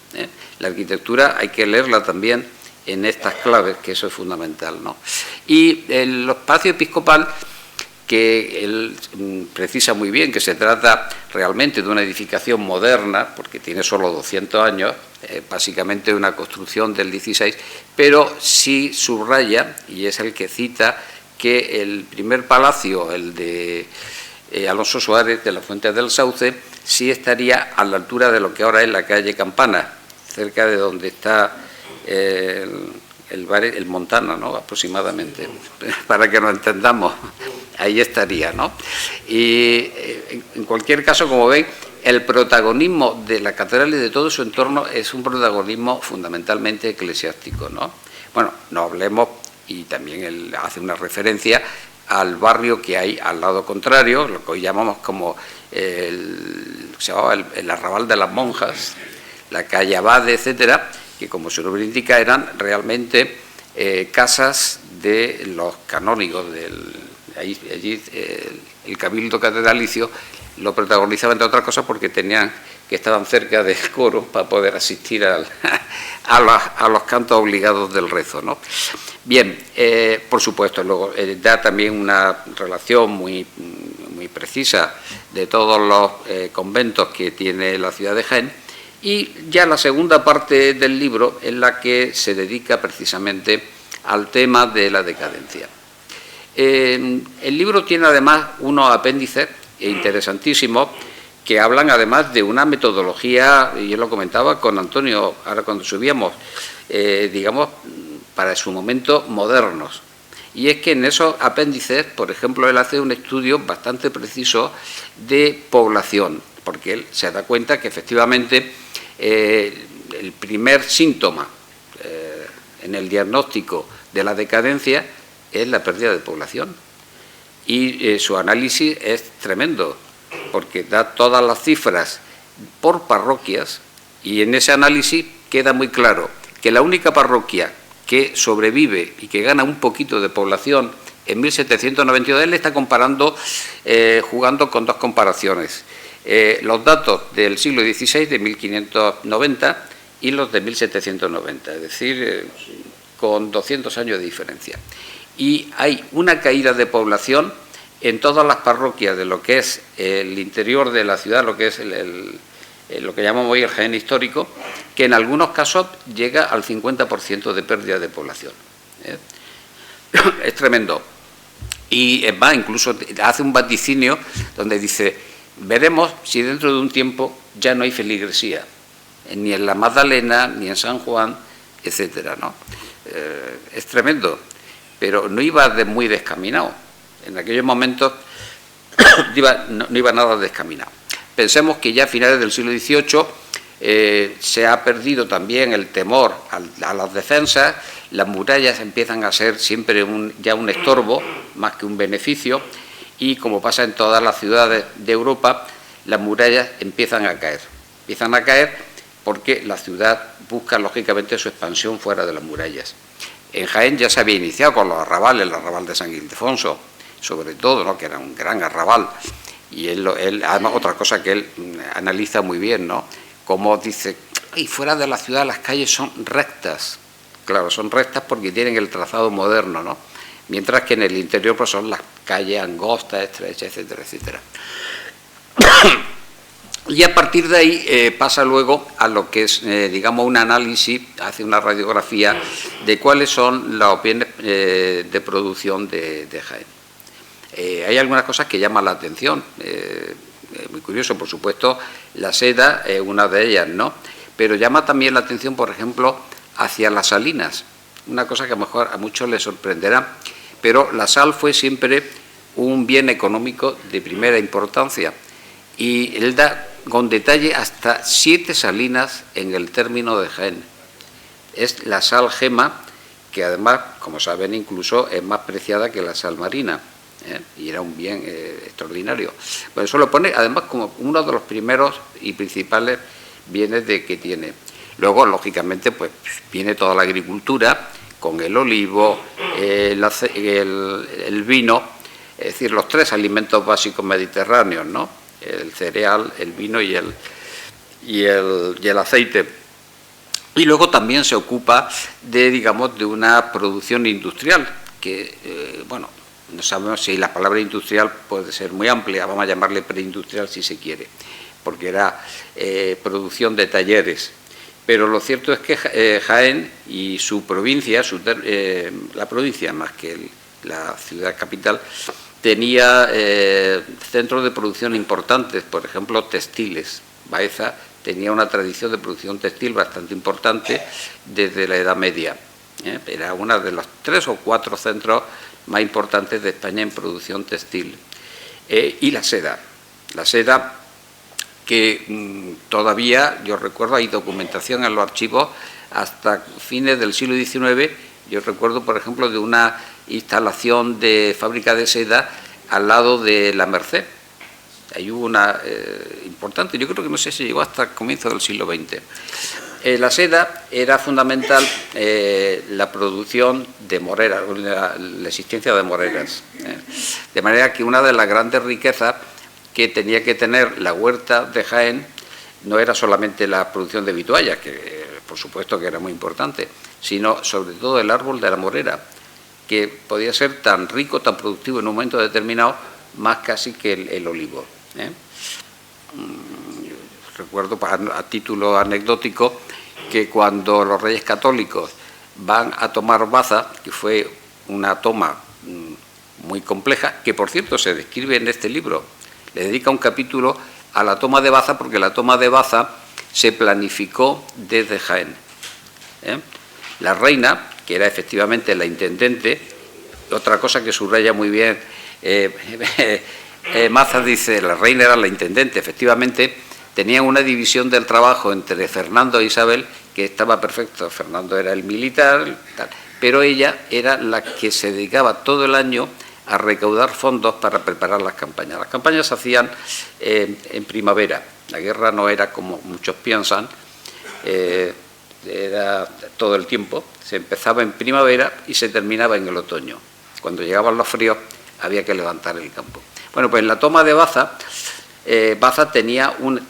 La arquitectura hay que leerla también en estas claves, que eso es fundamental, ¿no? Y el espacio episcopal, que él precisa muy bien que se trata realmente de una edificación moderna, porque tiene solo 200 años, básicamente una construcción del 16, pero sí subraya, y es el que cita, que el primer palacio, el de Alonso Suárez de la Fuente del Sauce, sí estaría a la altura de lo que ahora es la calle Campana, cerca de donde está el bar, el Montana, ¿no? Aproximadamente, para que nos entendamos, ahí estaría, ¿no? Y en cualquier caso, como veis, el protagonismo de la catedral y de todo su entorno es un protagonismo fundamentalmente eclesiástico, ¿no? Bueno, no hablemos, y también él hace una referencia al barrio que hay al lado contrario, lo que hoy llamamos como se llamaba el Arrabal de las Monjas, la calle Abade, etcétera, que como su nombre indica eran realmente casas de los canónigos allí el cabildo catedralicio lo protagonizaba, entre otras cosas, porque estaban cerca del coro para poder asistir a los cantos obligados del rezo, ¿no? Bien, por supuesto, luego da también una relación muy precisa de todos los conventos que tiene la ciudad de Jaén, y ya la segunda parte del libro es la que se dedica precisamente al tema de la decadencia. El libro tiene además unos apéndices interesantísimos que hablan además de una metodología, y yo lo comentaba con Antonio ahora cuando subíamos, digamos, para su momento modernos. Y es que en esos apéndices, por ejemplo, él hace un estudio bastante preciso de población, porque él se da cuenta que efectivamente el primer síntoma en el diagnóstico de la decadencia es la pérdida de población. Y su análisis es tremendo, porque da todas las cifras por parroquias, y en ese análisis queda muy claro que la única parroquia que sobrevive y que gana un poquito de población en 1792, él le está comparando, jugando con dos comparaciones. Los datos del siglo XVI, de 1590, y los de 1790, es decir, con 200 años de diferencia. Y hay una caída de población en todas las parroquias de lo que es el interior de la ciudad, lo que es lo que llamamos hoy el Jaén histórico, que en algunos casos llega al 50% de pérdida de población. Es tremendo. Y es más, incluso hace un vaticinio donde dice: veremos si dentro de un tiempo ya no hay feligresía, ni en la Magdalena, ni en San Juan, etcétera, ¿no? Es tremendo, pero no iba muy descaminado. En aquellos momentos no iba nada descaminado. Pensemos que ya a finales del siglo XVIII se ha perdido también el temor a las defensas, las murallas empiezan a ser siempre ya un estorbo más que un beneficio, y como pasa en todas las ciudades de Europa, las murallas empiezan a caer. empiezan a caer porque la ciudad busca, lógicamente, su expansión fuera de las murallas. En Jaén ya se había iniciado con los arrabales, el arrabal de San Ildefonso, sobre todo, ¿no?, que era un gran arrabal. Y él, además, otra cosa que él analiza muy bien, ¿no?, como dice, y fuera de la ciudad las calles son rectas. Claro, son rectas porque tienen el trazado moderno, ¿no?, mientras que en el interior pues son las calles angostas, estrechas, etcétera, etcétera. Y a partir de ahí pasa luego a lo que es, digamos, un análisis, hace una radiografía de cuáles son los bienes de producción de Jaén. Hay algunas cosas que llaman la atención, muy curioso, por supuesto, la seda es una de ellas, ¿no? Pero llama también la atención, por ejemplo, hacia las salinas, una cosa que a lo mejor a muchos les sorprenderá, pero la sal fue siempre un bien económico de primera importancia, y él da con detalle hasta 7 salinas en el término de Jaén. Es la sal gema, que además, como saben, incluso es más preciada que la sal marina, y era un bien extraordinario. Bueno, eso lo pone además como uno de los primeros y principales bienes que tiene. Luego, lógicamente, pues viene toda la agricultura, con el olivo, el vino, es decir, los 3 alimentos básicos mediterráneos, ¿no?, el cereal, el vino y el aceite. Y luego también se ocupa de, digamos, de una producción industrial, que, bueno, no sabemos si la palabra industrial puede ser muy amplia, vamos a llamarle preindustrial si se quiere, porque era producción de talleres. Pero lo cierto es que Jaén y su provincia, la provincia más que la ciudad capital, tenía centros de producción importantes, por ejemplo, textiles. Baeza tenía una tradición de producción textil bastante importante desde la Edad Media. Era uno de los 3 o 4 centros más importantes de España en producción textil. Y la seda. La seda que todavía, yo recuerdo, hay documentación en los archivos hasta fines del siglo XIX. Yo recuerdo, por ejemplo, de una instalación de fábrica de seda al lado de la Merced. Ahí hubo una importante, yo creo que no sé si llegó hasta el comienzo del siglo XX. La seda era fundamental, la producción de moreras, la existencia de moreras. De manera que una de las grandes riquezas que tenía que tener la huerta de Jaén no era solamente la producción de vituallas, que por supuesto que era muy importante, sino sobre todo el árbol de la morera, que podía ser tan rico, tan productivo en un momento determinado, más casi que el olivo. Recuerdo, a título anecdótico, que cuando los reyes católicos van a tomar Baza, que fue una toma muy compleja, que por cierto se describe en este libro, le dedica un capítulo a la toma de Baza, porque la toma de Baza se planificó desde Jaén. La reina, que era efectivamente la intendente, otra cosa que subraya muy bien Mazas, dice, la reina era la intendente, efectivamente tenían una división del trabajo entre Fernando e Isabel que estaba perfecto. Fernando era el militar, tal, pero ella era la que se dedicaba todo el año a recaudar fondos para preparar las campañas. Las campañas se hacían en primavera, la guerra no era como muchos piensan, era todo el tiempo, se empezaba en primavera y se terminaba en el otoño. Cuando llegaban los fríos había que levantar el campo. Bueno, pues en la toma de Baza, Baza tiene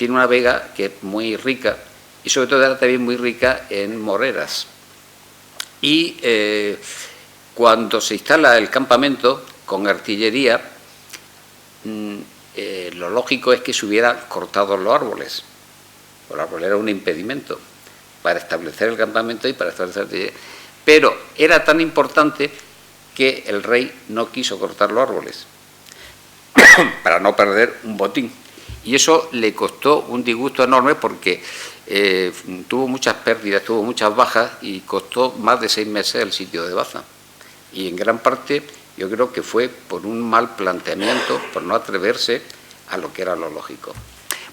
una vega que es muy rica y sobre todo era también muy rica en moreras. Y cuando se instala el campamento con artillería, lo lógico es que se hubieran cortado los árboles. El árbol era un impedimento para establecer el campamento y para establecer artillería. Pero era tan importante que el rey no quiso cortar los árboles para no perder un botín. Y eso le costó un disgusto enorme porque tuvo muchas pérdidas, tuvo muchas bajas y costó más de 6 meses el sitio de Baza. Y en gran parte yo creo que fue por un mal planteamiento, por no atreverse a lo que era lo lógico.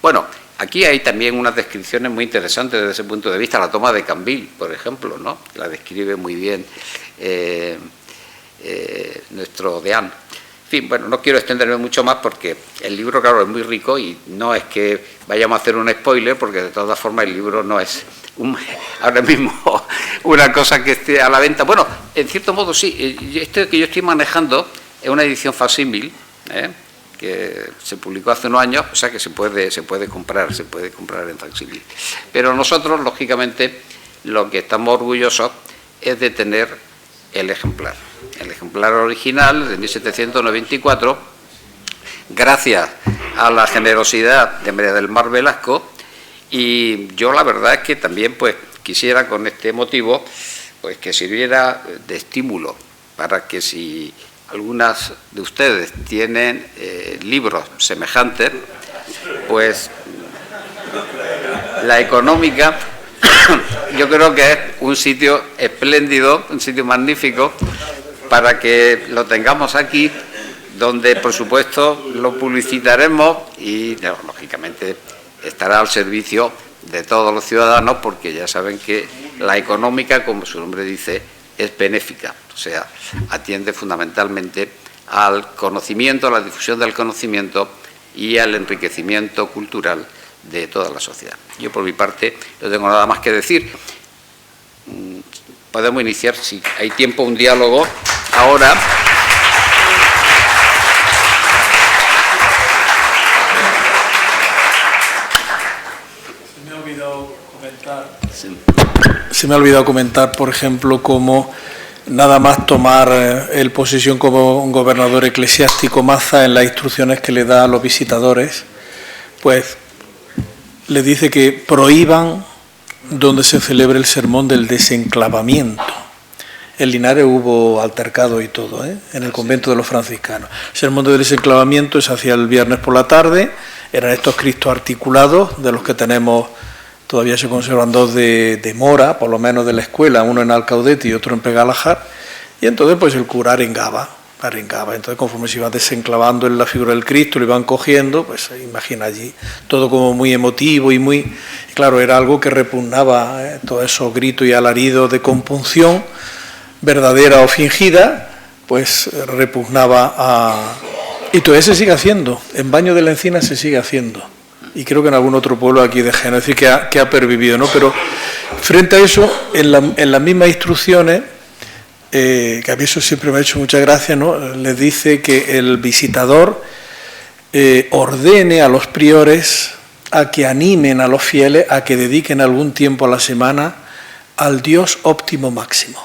Bueno, aquí hay también unas descripciones muy interesantes desde ese punto de vista. La toma de Cambil, por ejemplo, ¿no? La describe muy bien nuestro deán. fin, bueno, no quiero extenderme mucho más porque el libro, claro, es muy rico y no es que vayamos a hacer un spoiler, porque de todas formas el libro no es ahora mismo una cosa que esté a la venta. Bueno, en cierto modo sí, este que yo estoy manejando es una edición facsímil, que se publicó hace unos años, o sea que se puede comprar en facsímil. Pero nosotros, lógicamente, lo que estamos orgullosos es de tener el ejemplar original de 1794, gracias a la generosidad de María del Mar Velasco, y yo la verdad es que también pues quisiera con este motivo pues que sirviera de estímulo para que si algunas de ustedes tienen libros semejantes, pues la Económica yo creo que es un sitio espléndido, un sitio magnífico para que lo tengamos aquí, donde por supuesto lo publicitaremos y lógicamente estará al servicio de todos los ciudadanos, porque ya saben que la Económica, como su nombre dice, es benéfica, o sea, atiende fundamentalmente al conocimiento, a la difusión del conocimiento y al enriquecimiento cultural de toda la sociedad. Yo por mi parte no tengo nada más que decir. Podemos iniciar, si hay tiempo, un diálogo ahora. Se me ha olvidado comentar, por ejemplo, cómo nada más tomar el posesión como un gobernador eclesiástico, Maza, en las instrucciones que le da a los visitadores, pues le dice que prohíban donde se celebre el sermón del desenclavamiento. En Linares hubo altercado y todo, en el convento de los franciscanos. El sermón del desenclavamiento se hacía el viernes por la tarde, eran estos Cristos articulados, de los que tenemos, todavía se conservan dos de Mora, por lo menos de la escuela, uno en Alcaudete y otro en Pegalajar, y entonces pues el cura arengaba. Entonces conforme se iba desenclavando en la figura del Cristo, lo iban cogiendo, pues se imagina allí todo como muy emotivo y muy... Claro, era algo que repugnaba, todos esos gritos y alaridos de compunción, verdadera o fingida, pues repugnaba a... Y todavía se sigue haciendo, en Baño de la Encina se sigue haciendo, y creo que en algún otro pueblo aquí de Jaén, es decir, que ha pervivido, ¿no? Pero frente a eso, en las mismas instrucciones, que a mí eso siempre me ha hecho mucha gracia, ¿no? Les dice que el visitador ordene a los priores a que animen a los fieles a que dediquen algún tiempo a la semana al Dios óptimo máximo.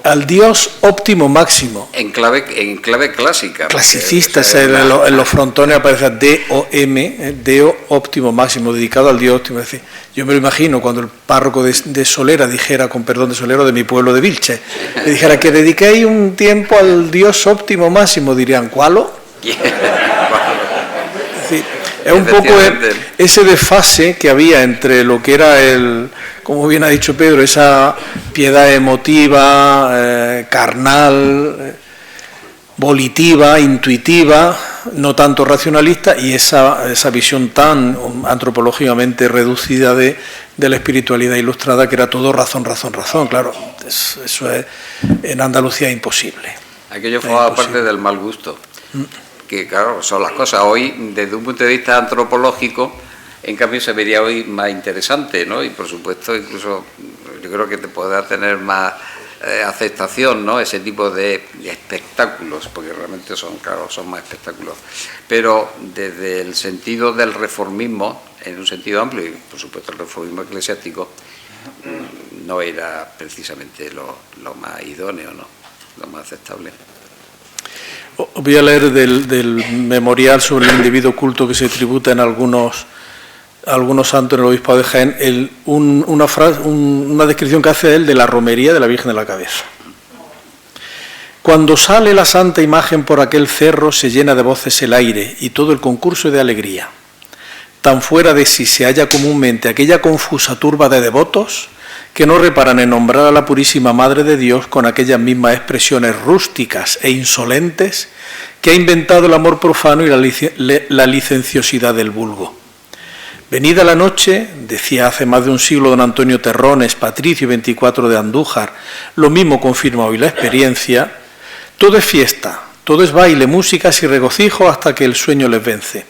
Al Dios óptimo máximo. En clave clásica. Clasicista, en los frontones aparece D-O-M, Deo óptimo máximo, dedicado al Dios óptimo. Es decir, yo me lo imagino cuando el párroco de Solera dijera, con perdón de Solera, de mi pueblo de Vilche, le dijera que dediquéis un tiempo al Dios óptimo máximo, dirían, ¿cuálo? Es decir, es un poco ese desfase que había entre lo que era como bien ha dicho Pedro, esa piedad emotiva, carnal, volitiva, intuitiva, no tanto racionalista, y esa visión tan antropológicamente reducida de la espiritualidad ilustrada, que era todo razón. Claro, eso es en Andalucía imposible. Aquello formaba parte del mal gusto, que claro, son las cosas. Hoy, desde un punto de vista antropológico, en cambio se vería hoy más interesante, ¿no? Y por supuesto, incluso yo creo que te podrá tener más aceptación, ¿no? Ese tipo de espectáculos, porque realmente son más espectáculos. Pero desde el sentido del reformismo, en un sentido amplio, y por supuesto el reformismo eclesiástico, no era precisamente lo más idóneo, ¿no? Lo más aceptable. Voy a leer del memorial sobre el individuo culto que se tributa en algunos santos en el obispado de Jaén, una descripción que hace él de la romería de la Virgen de la Cabeza. Cuando sale la santa imagen por aquel cerro, se llena de voces el aire y todo el concurso de alegría. Tan fuera de sí se halla comúnmente aquella confusa turba de devotos que no reparan en nombrar a la Purísima Madre de Dios con aquellas mismas expresiones rústicas e insolentes que ha inventado el amor profano y la licenciosidad del vulgo. Venida la noche, decía hace más de un siglo don Antonio Terrones, patricio 24 de Andújar, lo mismo confirma hoy la experiencia, todo es fiesta, Todo es baile, músicas y regocijo hasta que el sueño les vence.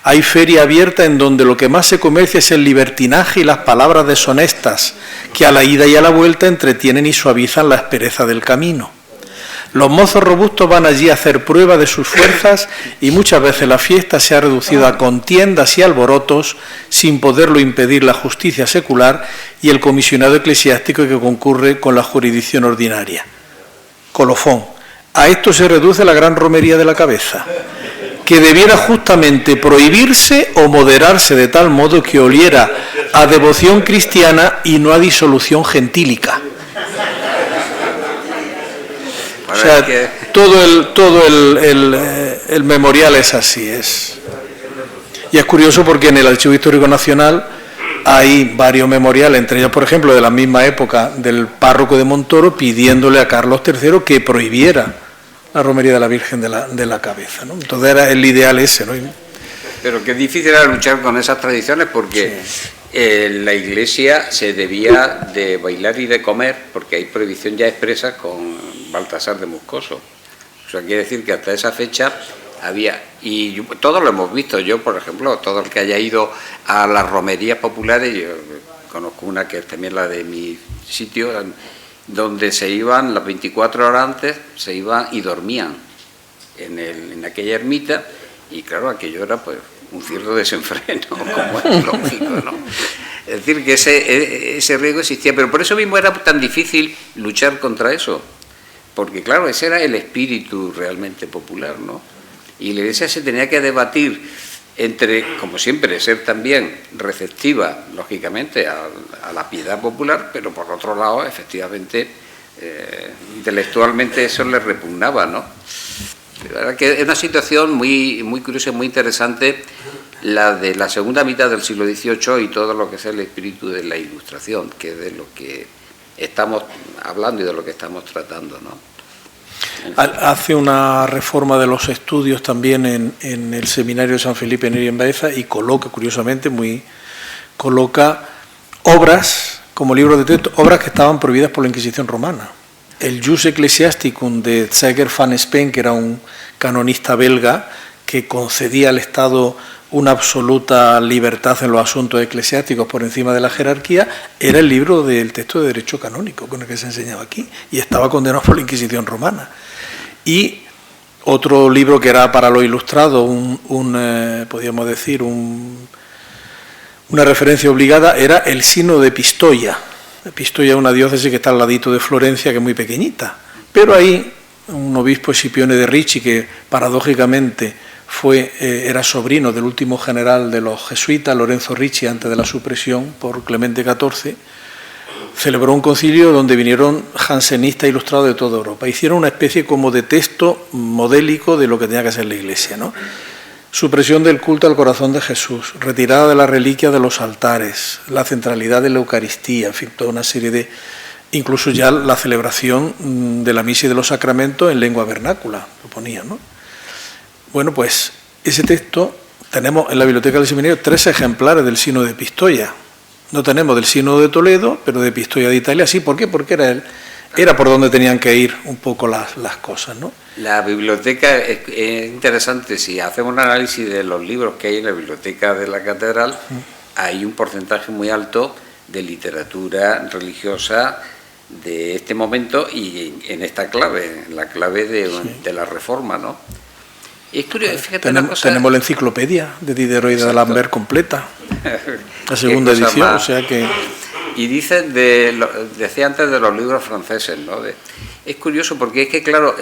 Hay feria abierta en donde lo que más se comercia es el libertinaje y las palabras deshonestas, que a la ida y a la vuelta entretienen y suavizan la aspereza del camino. Los mozos robustos van allí a hacer prueba de sus fuerzas y muchas veces la fiesta se ha reducido a contiendas y alborotos sin poderlo impedir la justicia secular y el comisionado eclesiástico que concurre con la jurisdicción ordinaria. Colofón. A esto se reduce la gran romería de la cabeza, que debiera justamente prohibirse o moderarse de tal modo que oliera a devoción cristiana y no a disolución gentílica. O sea, todo el memorial es así. Y es curioso porque en el Archivo Histórico Nacional hay varios memoriales, entre ellos, por ejemplo, de la misma época, del párroco de Montoro pidiéndole a Carlos III que prohibiera la romería de la Virgen de la Cabeza, ¿no? Entonces era el ideal ese, ¿no? Pero qué difícil era luchar con esas tradiciones porque la Iglesia se debía de bailar y de comer, porque hay prohibición ya expresa con Baltasar de Moscoso. O sea, quiere decir que hasta esa fecha había, y todos lo hemos visto, yo por ejemplo, todo el que haya ido a las romerías populares, yo conozco una que es también la de mi sitio, donde se iban las 24 horas antes, se iban y dormían en aquella ermita, y claro, aquello era pues un cierto desenfreno, como es lógico, ¿no? Es decir, que ese riesgo existía, pero por eso mismo era tan difícil luchar contra eso, porque claro, ese era el espíritu realmente popular, ¿no? Y la Iglesia se tenía que debatir entre, como siempre, ser también receptiva, lógicamente, a la piedad popular, pero por otro lado, efectivamente, intelectualmente eso le repugnaba, ¿no? La verdad que es una situación muy, muy curiosa y muy interesante, la de la segunda mitad del siglo XVIII y todo lo que es el espíritu de la Ilustración, que es de lo que estamos hablando y de lo que estamos tratando, ¿no? Hace una reforma de los estudios también en el seminario de San Felipe Neri en Baeza y coloca, curiosamente, coloca obras como libros de texto, obras que estaban prohibidas por la Inquisición romana. El Jus Ecclesiasticum de Zeger van Spen, que era un canonista belga que concedía al Estado una absoluta libertad en los asuntos eclesiásticos por encima de la jerarquía, era el libro del texto de derecho canónico con el que se enseñaba aquí y estaba condenado por la Inquisición romana. Y otro libro que era para los ilustrados, podríamos decir, una referencia obligada, era el Sínodo de Pistoia. Pistoia es una diócesis que está al ladito de Florencia, que es muy pequeñita, pero ahí un obispo Escipione de Ricci, que paradójicamente era sobrino del último general de los jesuitas, Lorenzo Ricci, antes de la supresión por Clemente XIV, celebró un concilio donde vinieron jansenistas ilustrados de toda Europa. Hicieron una especie como de texto modélico de lo que tenía que ser la Iglesia, ¿no? Supresión del culto al corazón de Jesús, retirada de la reliquia de los altares, la centralidad de la Eucaristía, en fin, toda una serie de... Incluso ya la celebración de la misa y de los sacramentos en lengua vernácula, lo ponía, ¿no? Bueno, pues ese texto tenemos en la biblioteca del seminario 3 ejemplares del Sínodo de Pistoia. No tenemos del Sínodo de Toledo, pero de Pistoia de Italia sí. ¿Por qué? Porque era por donde tenían que ir un poco las cosas, ¿no? La biblioteca es interesante. Si hacemos un análisis de los libros que hay en la biblioteca de la catedral, hay un porcentaje muy alto de literatura religiosa de este momento y en esta clave, en la clave de la Reforma, ¿no? Es curioso, fíjate una cosa. Tenemos la enciclopedia de Diderot y de D'Alembert completa, la segunda edición, o sea que... Y dicen, decía antes de los libros franceses, ¿no? Es curioso porque es que, claro,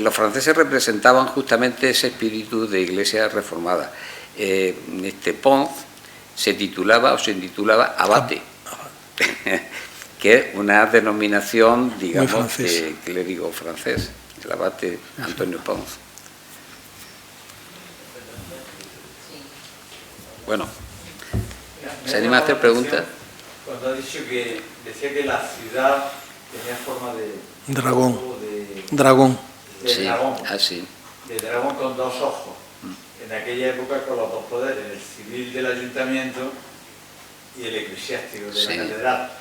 los franceses representaban justamente ese espíritu de iglesia reformada. Pons se intitulaba abate, que es una denominación, digamos, de clérigo francés, el abate Antonio Pons. Bueno, ¿se anima a hacer preguntas? Cuando ha dicho que decía que la ciudad tenía forma de dragón, sí, así. De dragón con dos ojos. En aquella época con los dos poderes, el civil del ayuntamiento y el eclesiástico de la catedral.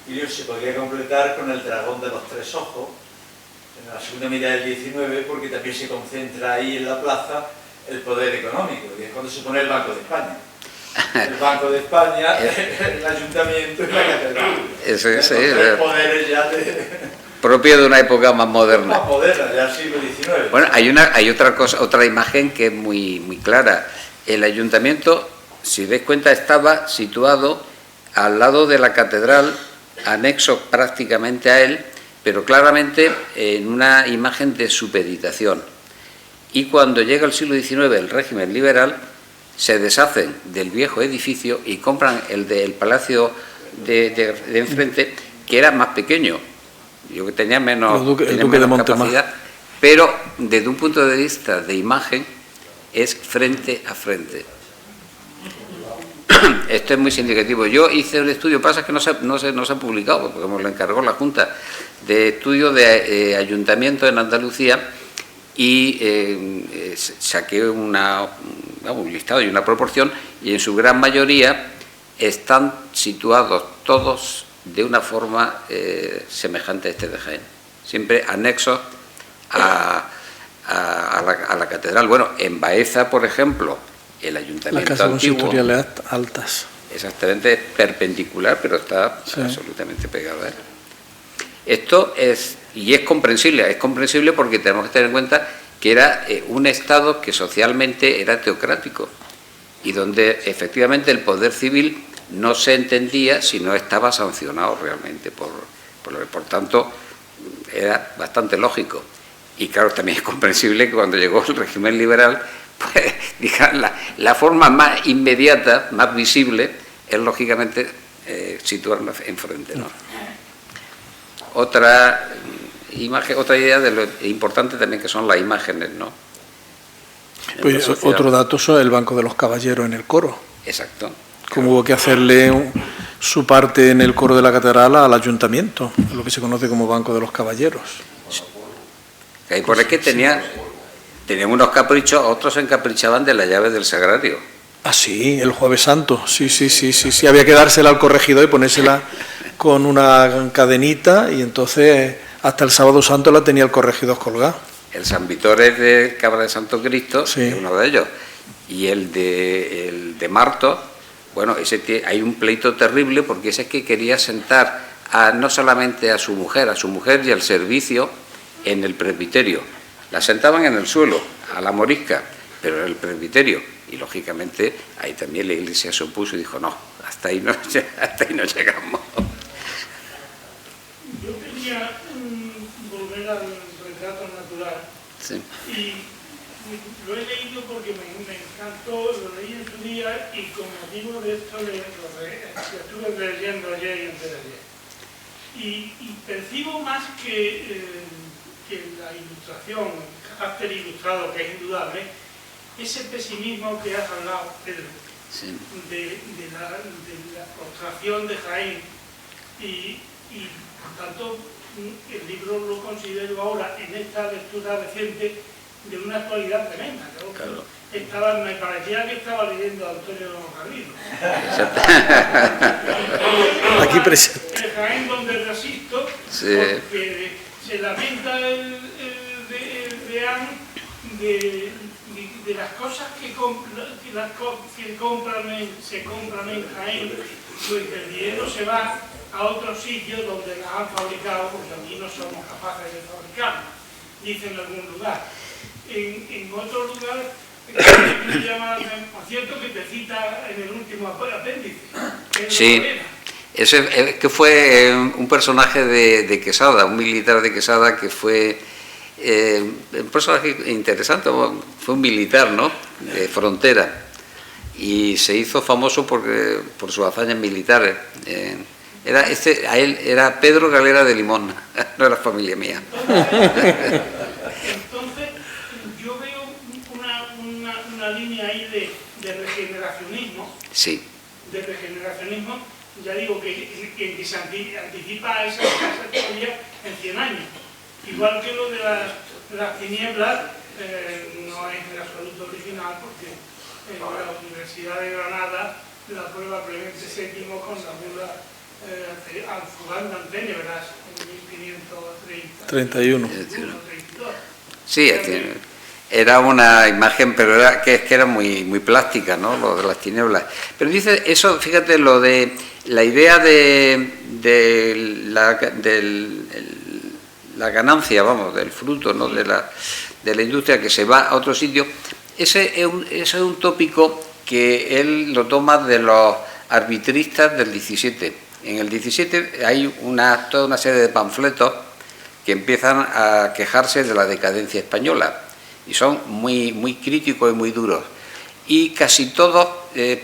Y se podría completar con el dragón de los tres ojos, en la segunda mitad del 19, porque también se concentra ahí en la plaza el poder económico, y es cuando se pone el Banco de España. El Banco de España, el Ayuntamiento y la Catedral. Eso es, Los poderes ya propio de una época más moderna. Más moderna, ya siglo XIX. Bueno, hay otra imagen que es muy clara. El ayuntamiento, si veis cuenta, estaba situado al lado de la catedral, anexo prácticamente a él, pero claramente en una imagen de supeditación. Y cuando llega el siglo XIX, el régimen liberal, se deshacen del viejo edificio y compran el del palacio de enfrente, que era más pequeño. Yo que tenía menos, capacidad, pero desde un punto de vista de imagen es frente a frente. Esto es muy significativo. Yo hice un estudio, pasa que no se ha publicado, porque me lo encargó la Junta, de estudio de ayuntamiento en Andalucía, y saqué un listado y una proporción, y en su gran mayoría están situados todos de una forma semejante a este de Jaén, siempre anexos a la catedral. Bueno, en Baeza, por ejemplo, el ayuntamiento la casa antiguo, consistorial altas. exactamente, es perpendicular, pero está absolutamente pegado a él. Esto es comprensible porque tenemos que tener en cuenta que era un Estado que socialmente era teocrático y donde efectivamente el poder civil no se entendía si no estaba sancionado realmente por tanto era bastante lógico. Y claro, también es comprensible que cuando llegó el régimen liberal, pues digamos, la forma más inmediata, más visible, es lógicamente situarlo enfrente, ¿no? Otra idea de lo importante también que son las imágenes, ¿no? Pues otro dato es el Banco de los Caballeros en el coro. Exacto. Como hubo que hacerle su parte en el coro de la catedral al ayuntamiento, lo que se conoce como Banco de los Caballeros. Y por es que tenían unos caprichos, otros se encaprichaban de la llave del sagrario. Ah, sí, el Jueves Santo, sí, había que dársela al corregidor y ponérsela con una cadenita, y entonces hasta el Sábado Santo la tenía el corregidor colgada. El San Vitores de Cabra de Santo Cristo sí. Es uno de ellos, y el de Martos, bueno, hay un pleito terrible porque ese es que quería sentar no solamente a su mujer y al servicio en el presbiterio. La sentaban en el suelo, a la morisca, pero en el presbiterio. Y lógicamente ahí también la Iglesia se opuso y dijo, no, hasta ahí no llegamos. Yo quería volver al retrato natural. Sí. Y lo he leído porque me encantó, lo leí en su día, y con motivo de esto lo estuve leyendo ayer y antes de ayer. Y percibo más que la ilustración, el carácter ilustrado, que es indudable, ese pesimismo que has hablado, Pedro, Sí. de la prostración de Jaén, y por tanto el libro lo considero ahora, en esta lectura reciente, de una actualidad tremenda. Claro. Me parecía que estaba leyendo a Antonio Garrido. Aquí presente. El Jaén donde resisto, Sí. porque se lamenta el Deán de las cosas que se compran en Jaén, pues el dinero se va a otros sitios donde las han fabricado, porque aquí no somos capaces de fabricarlas, dice en algún lugar. En otro lugar, me llama, por cierto, que te cita en el último apéndice. Sí, que fue un personaje de Quesada, un militar de Quesada que fue un personaje interesante, fue un militar, ¿no?, de frontera, y se hizo famoso por sus hazañas militares. A él era Pedro Galera de Limón, no era familia mía. Entonces yo veo una línea ahí de regeneracionismo. Sí. De regeneracionismo, ya digo, que se anticipa a esa teoría en 100 años. Igual que lo de las tinieblas, no es en absoluto original, porque en la Universidad de Granada la prueba Clemente VII con la bula Alfuganda en Tenebras en 1531. 31. Sí, era una imagen, pero era que era muy plástica, ¿no? Lo de las tinieblas. Pero dice eso, fíjate, lo de la idea de la ganancia, vamos, del fruto, ¿no? de la industria que se va a otro sitio. Ese es un tópico que él lo toma de los arbitristas del 17. En el 17 hay toda una serie de panfletos que empiezan a quejarse de la decadencia española y son muy críticos y muy duros. Y casi todos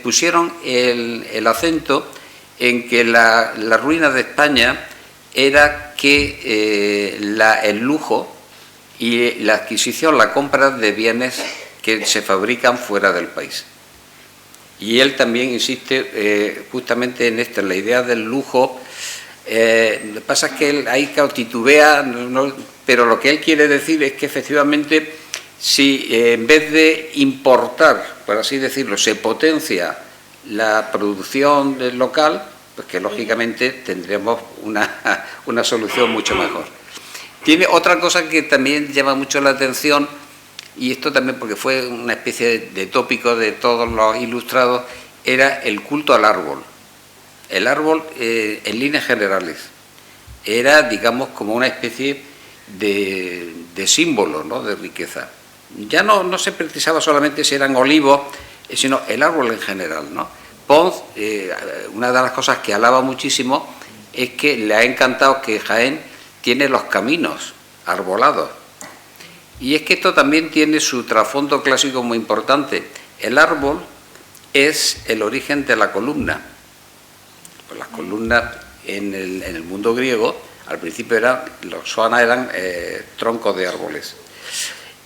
pusieron el acento en que la ruina de España era que el lujo y la adquisición, la compra de bienes que se fabrican fuera del país. Y él también insiste justamente en esto, en la idea del lujo. Lo que pasa es que él ahí titubea, pero lo que él quiere decir es que efectivamente si en vez de importar, por así decirlo, se potencia la producción local, pues que lógicamente tendremos una solución mucho mejor. Tiene otra cosa que también llama mucho la atención, y esto también porque fue una especie de tópico de todos los ilustrados, era el culto al árbol. El árbol, en líneas generales, era, digamos, como una especie de símbolo, ¿no?, de riqueza. Ya no se precisaba solamente si eran olivos, sino el árbol en general, ¿no? Pons, una de las cosas que alaba muchísimo es que le ha encantado que Jaén tiene los caminos arbolados. Y es que esto también tiene su trasfondo clásico muy importante. El árbol es el origen de la columna. Pues las columnas en el mundo griego, al principio los soanas eran troncos de árboles.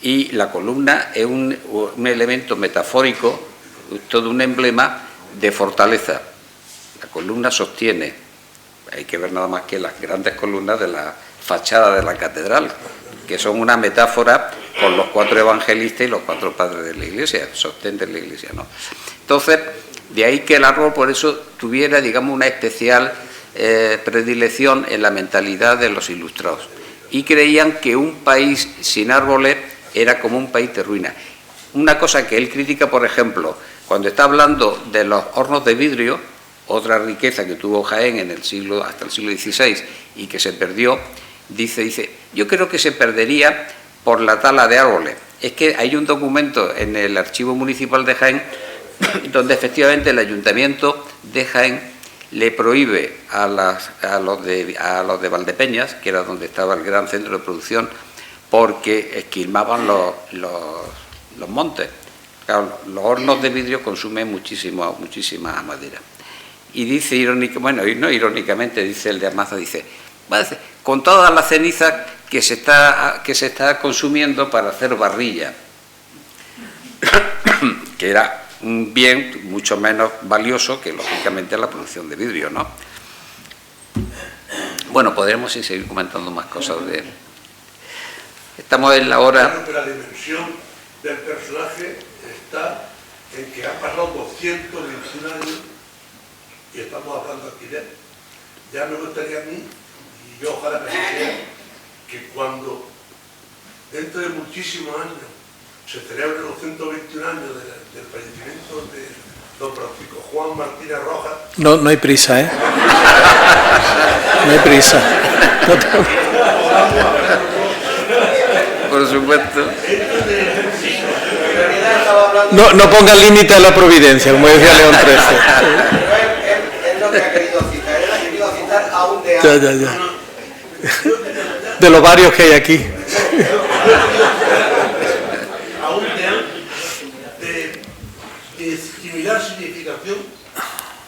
Y la columna es un elemento metafórico, todo un emblema de fortaleza. La columna sostiene. Hay que ver nada más que las grandes columnas de la fachada de la catedral, que son una metáfora con los 4 evangelistas y los 4 padres de la Iglesia, sostén de la Iglesia, ¿no? Entonces, de ahí que el árbol por eso tuviera, digamos, una especial predilección en la mentalidad de los ilustrados. Y creían que un país sin árboles era como un país de ruina. Una cosa que él critica, por ejemplo, cuando está hablando de los hornos de vidrio, otra riqueza que tuvo Jaén hasta el siglo XVI y que se perdió, dice, yo creo que se perdería por la tala de árboles. Es que hay un documento en el Archivo Municipal de Jaén donde efectivamente el Ayuntamiento de Jaén le prohíbe a los de Valdepeñas, que era donde estaba el gran centro de producción, porque esquilmaban los montes. Claro, los hornos de vidrio consumen muchísima madera. Y dice irónicamente, dice el de Amaza, dice, con todas las cenizas que se está consumiendo para hacer barrilla, que era un bien mucho menos valioso que lógicamente la producción de vidrio, ¿no? Bueno, podremos seguir comentando más cosas de él. Estamos en la hora. Claro que la dimensión del personaje está en que han pasado 221 años y estamos hablando aquí de él. Ya me gustaría a mí, y yo ojalá que sea, que cuando dentro de muchísimos años se celebren los 121 años del fallecimiento de don Francisco Juan Martínez Rojas. No hay prisa, ¿eh? No hay prisa. Por supuesto. No ponga límite a la providencia, como decía León XIII. Es lo que ha querido citar. Él ha querido citar a un deán. Ya. De los varios que hay aquí. A un deán de similar significación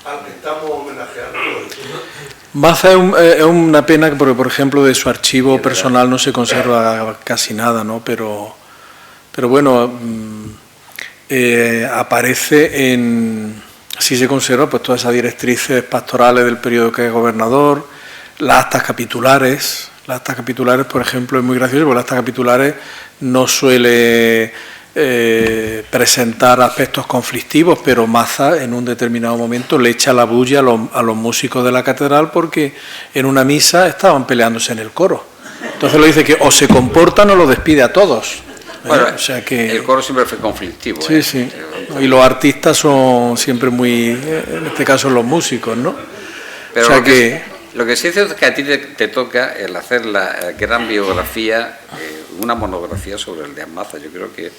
al que estamos homenajeando hoy. Maza es una pena porque, por ejemplo, de su archivo personal no se conserva casi nada, ¿no? Pero bueno, aparece sí se conserva pues todas esas directrices pastorales del periodo que es gobernador, las actas capitulares. Las actas capitulares, por ejemplo, es muy gracioso porque las actas capitulares no suele presentar aspectos conflictivos, pero Maza en un determinado momento le echa la bulla a los músicos de la catedral porque en una misa estaban peleándose en el coro. Entonces le dice que o se comportan o lo despide a todos. Bueno, o sea que, el coro siempre fue conflictivo. Sí, sí. Y los artistas son siempre muy, en este caso los músicos, ¿no? Pero o sea lo que sí es cierto es que a ti te toca el hacer la gran biografía, una monografía sobre el Deán Maza. Yo creo que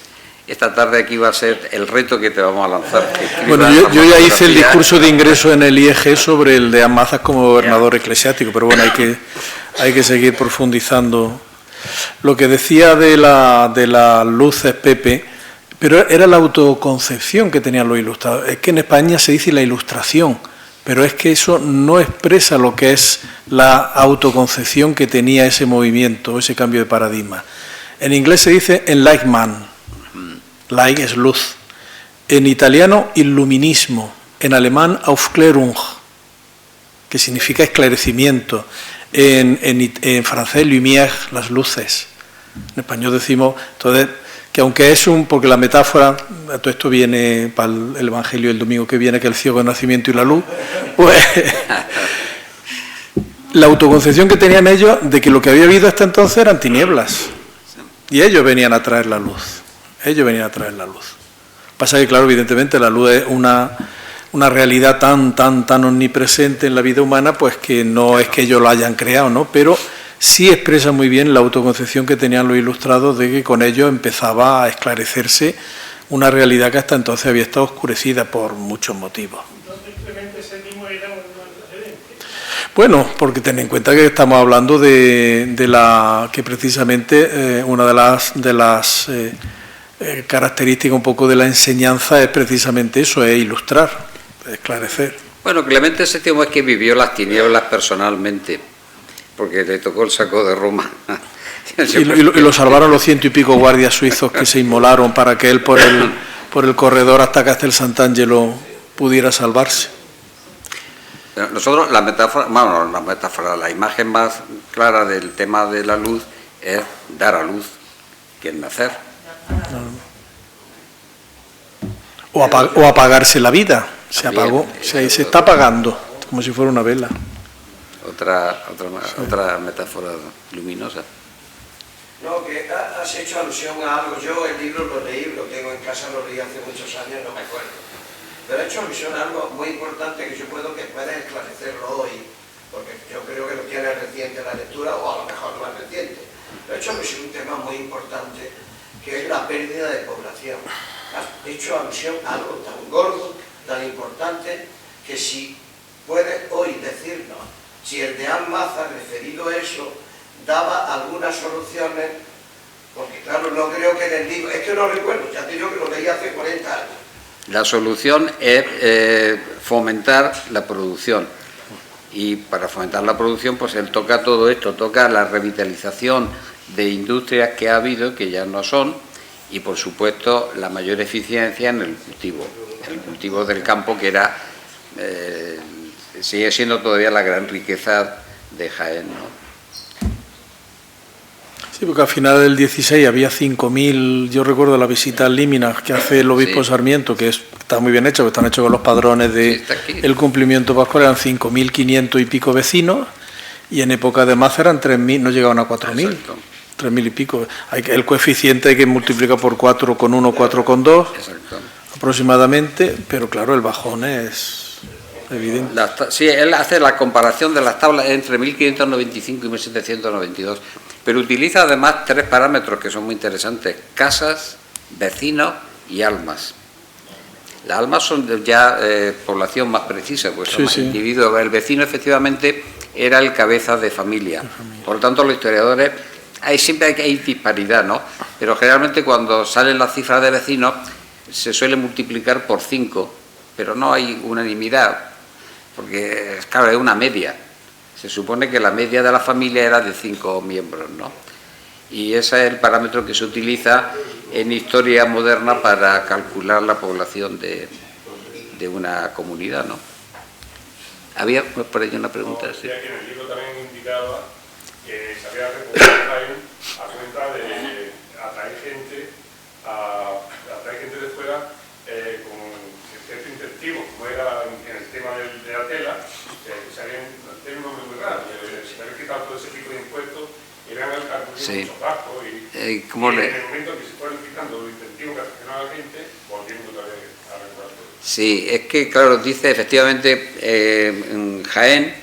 esta tarde aquí va a ser el reto que te vamos a lanzar. Bueno, yo ya hice el discurso de ingreso en el IEG sobre el Deán Maza como gobernador eclesiástico, pero bueno, hay que seguir profundizando. Lo que decía de las luces, Pepe, pero era la autoconcepción que tenían los ilustrados. Es que en España se dice la ilustración, pero es que eso no expresa lo que es la autoconcepción que tenía ese movimiento, ese cambio de paradigma. En inglés se dice enlightenment, light es luz. En italiano, illuminismo. En alemán, Aufklärung, que significa esclarecimiento. En francés, lumière, las luces. En español decimos, entonces, que aunque es porque la metáfora, todo esto viene para el Evangelio del domingo que viene, que el ciego, el nacimiento y la luz, pues la autoconcepción que tenían ellos de que lo que había habido hasta entonces eran tinieblas. Y ellos venían a traer la luz. Ellos venían a traer la luz. Pasa que, claro, evidentemente la luz es una realidad tan omnipresente en la vida humana, pues que no es que ellos lo hayan creado, ¿no? Pero sí expresa muy bien la autoconcepción que tenían los ilustrados de que con ellos empezaba a esclarecerse una realidad que hasta entonces había estado oscurecida por muchos motivos. Entonces Clemente VII era un antecedente. Bueno, porque ten en cuenta que estamos hablando de la que precisamente una de las características un poco de la enseñanza es precisamente eso, es ilustrar, esclarecer. Bueno, Clemente VII es que vivió las tinieblas personalmente, porque le tocó el saco de Roma. Y lo salvaron los 100 y pico guardias suizos que se inmolaron para que él por el corredor hasta Castel Sant'Angelo pudiera salvarse. Nosotros la metáfora, la imagen más clara del tema de la luz es dar a luz, que es nacer. O apagarse la vida, se apagó, se está apagando, como si fuera una vela. Otra metáfora luminosa. No, que has hecho alusión a algo. Yo el libro lo leí, lo tengo en casa, lo leí hace muchos años, no me acuerdo. Pero he hecho alusión a algo muy importante que yo puedes esclarecerlo hoy, porque yo creo que lo tienes reciente la lectura, o a lo mejor no es reciente. Pero he hecho alusión a un tema muy importante, que es la pérdida de población. Has hecho alusión a algo tan gordo, tan importante, que si puedes hoy decirnos si el Deán Maza, referido a eso, daba algunas soluciones, porque claro, no creo que en el libro, es que no recuerdo, ya te digo que lo leí hace 40 años. La solución es fomentar la producción, y para fomentar la producción pues él toca todo esto, toca la revitalización de industrias que ha habido, que ya no son, y por supuesto la mayor eficiencia en el cultivo del campo, que era sigue siendo todavía la gran riqueza de Jaén, ¿no? Sí, porque al final del 16 había 5.000, yo recuerdo la visita al Líminas que hace el obispo Sarmiento, que está muy bien hecho, que están hechos con los padrones de el cumplimiento pascual, eran 5.500 y pico vecinos, y en época de Maza eran 3.000, no llegaban a 4.000, 3.000 y pico. El coeficiente hay que multiplicar por 4,1, 4,2 aproximadamente, pero claro, el bajón es evidente. Sí, él hace la comparación de las tablas entre 1595 y 1792, pero utiliza además 3 parámetros que son muy interesantes: casas, vecinos y almas. Las almas son ya población más precisa, pues son más individuos. El vecino efectivamente era el cabeza de familia. Por lo tanto, los historiadores, siempre hay disparidad, ¿no? Pero generalmente cuando salen las cifras de vecinos se suele multiplicar por 5, pero no hay unanimidad, porque claro, es una media. Se supone que la media de la familia era de 5 miembros, ¿no? Y ese es el parámetro que se utiliza en historia moderna para calcular la población de una comunidad, ¿no? Había por ahí una pregunta. No, sí. Que en el libro también indicaba que se había recuperado a cuenta de atraer gente a gente de fuera con cierto incentivo, como era en el tema de la tela, tiene un nombre muy raro, si habían quitado todo ese tipo de impuestos, eran algunos muchos bajos y en el momento que se fueron quitando los incentivos que gestionaba la gente, volviendo otra vez a regular todo. Sí, es que, claro, dice efectivamente en Jaén,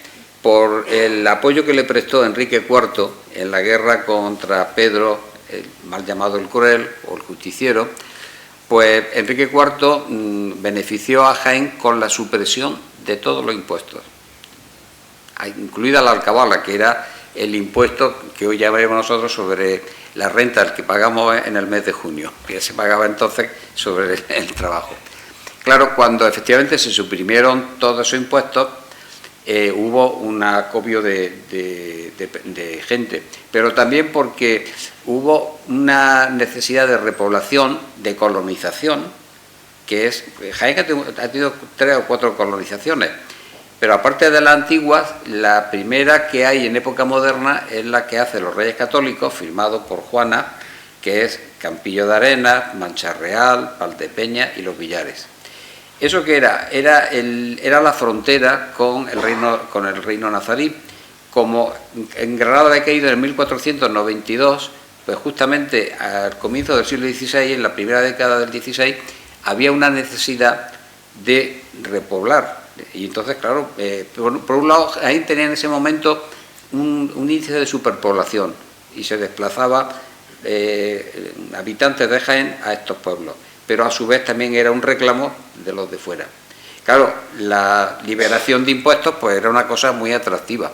por el apoyo que le prestó Enrique IV en la guerra contra Pedro, el mal llamado el Cruel o el Justiciero, pues Enrique IV benefició a Jaén con la supresión de todos los impuestos, incluida la alcabala, que era el impuesto que hoy llamaremos nosotros sobre la renta, el que pagamos en el mes de junio, que se pagaba entonces sobre el trabajo. Claro, cuando efectivamente se suprimieron todos esos impuestos, hubo un acopio de gente, pero también porque hubo una necesidad de repoblación, de colonización, que es, Jaén ha tenido 3 o 4 colonizaciones, pero aparte de las antiguas, la primera que hay en época moderna es la que hacen los Reyes Católicos, firmado por Juana, que es Campillo de Arenas, Mancha Real, Valdepeña y Los Villares. ¿Eso qué era? Era la frontera con el reino nazarí. Como en Granada había caído en 1492, pues justamente al comienzo del siglo XVI, en la primera década del XVI, había una necesidad de repoblar. Y entonces, claro, por un lado, ahí tenía en ese momento un índice de superpoblación y se desplazaba habitantes de Jaén a estos pueblos, pero a su vez también era un reclamo de los de fuera. Claro, la liberación de impuestos pues era una cosa muy atractiva.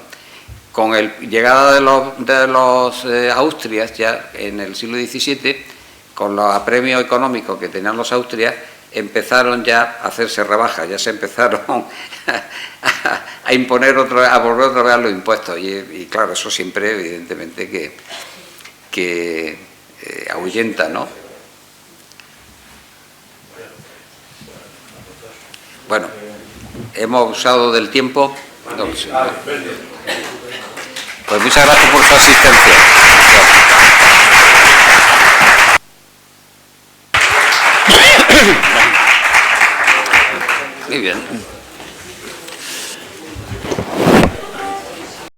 Con la llegada de los Austrias ya en el siglo XVII, con los apremios económicos que tenían los Austrias, empezaron ya a hacerse rebajas, ya se empezaron a imponer a volver otra vez a los impuestos y claro, eso siempre evidentemente que ahuyenta, ¿no? Bueno, hemos usado del tiempo. Pues muchas gracias por su asistencia. Muy bien.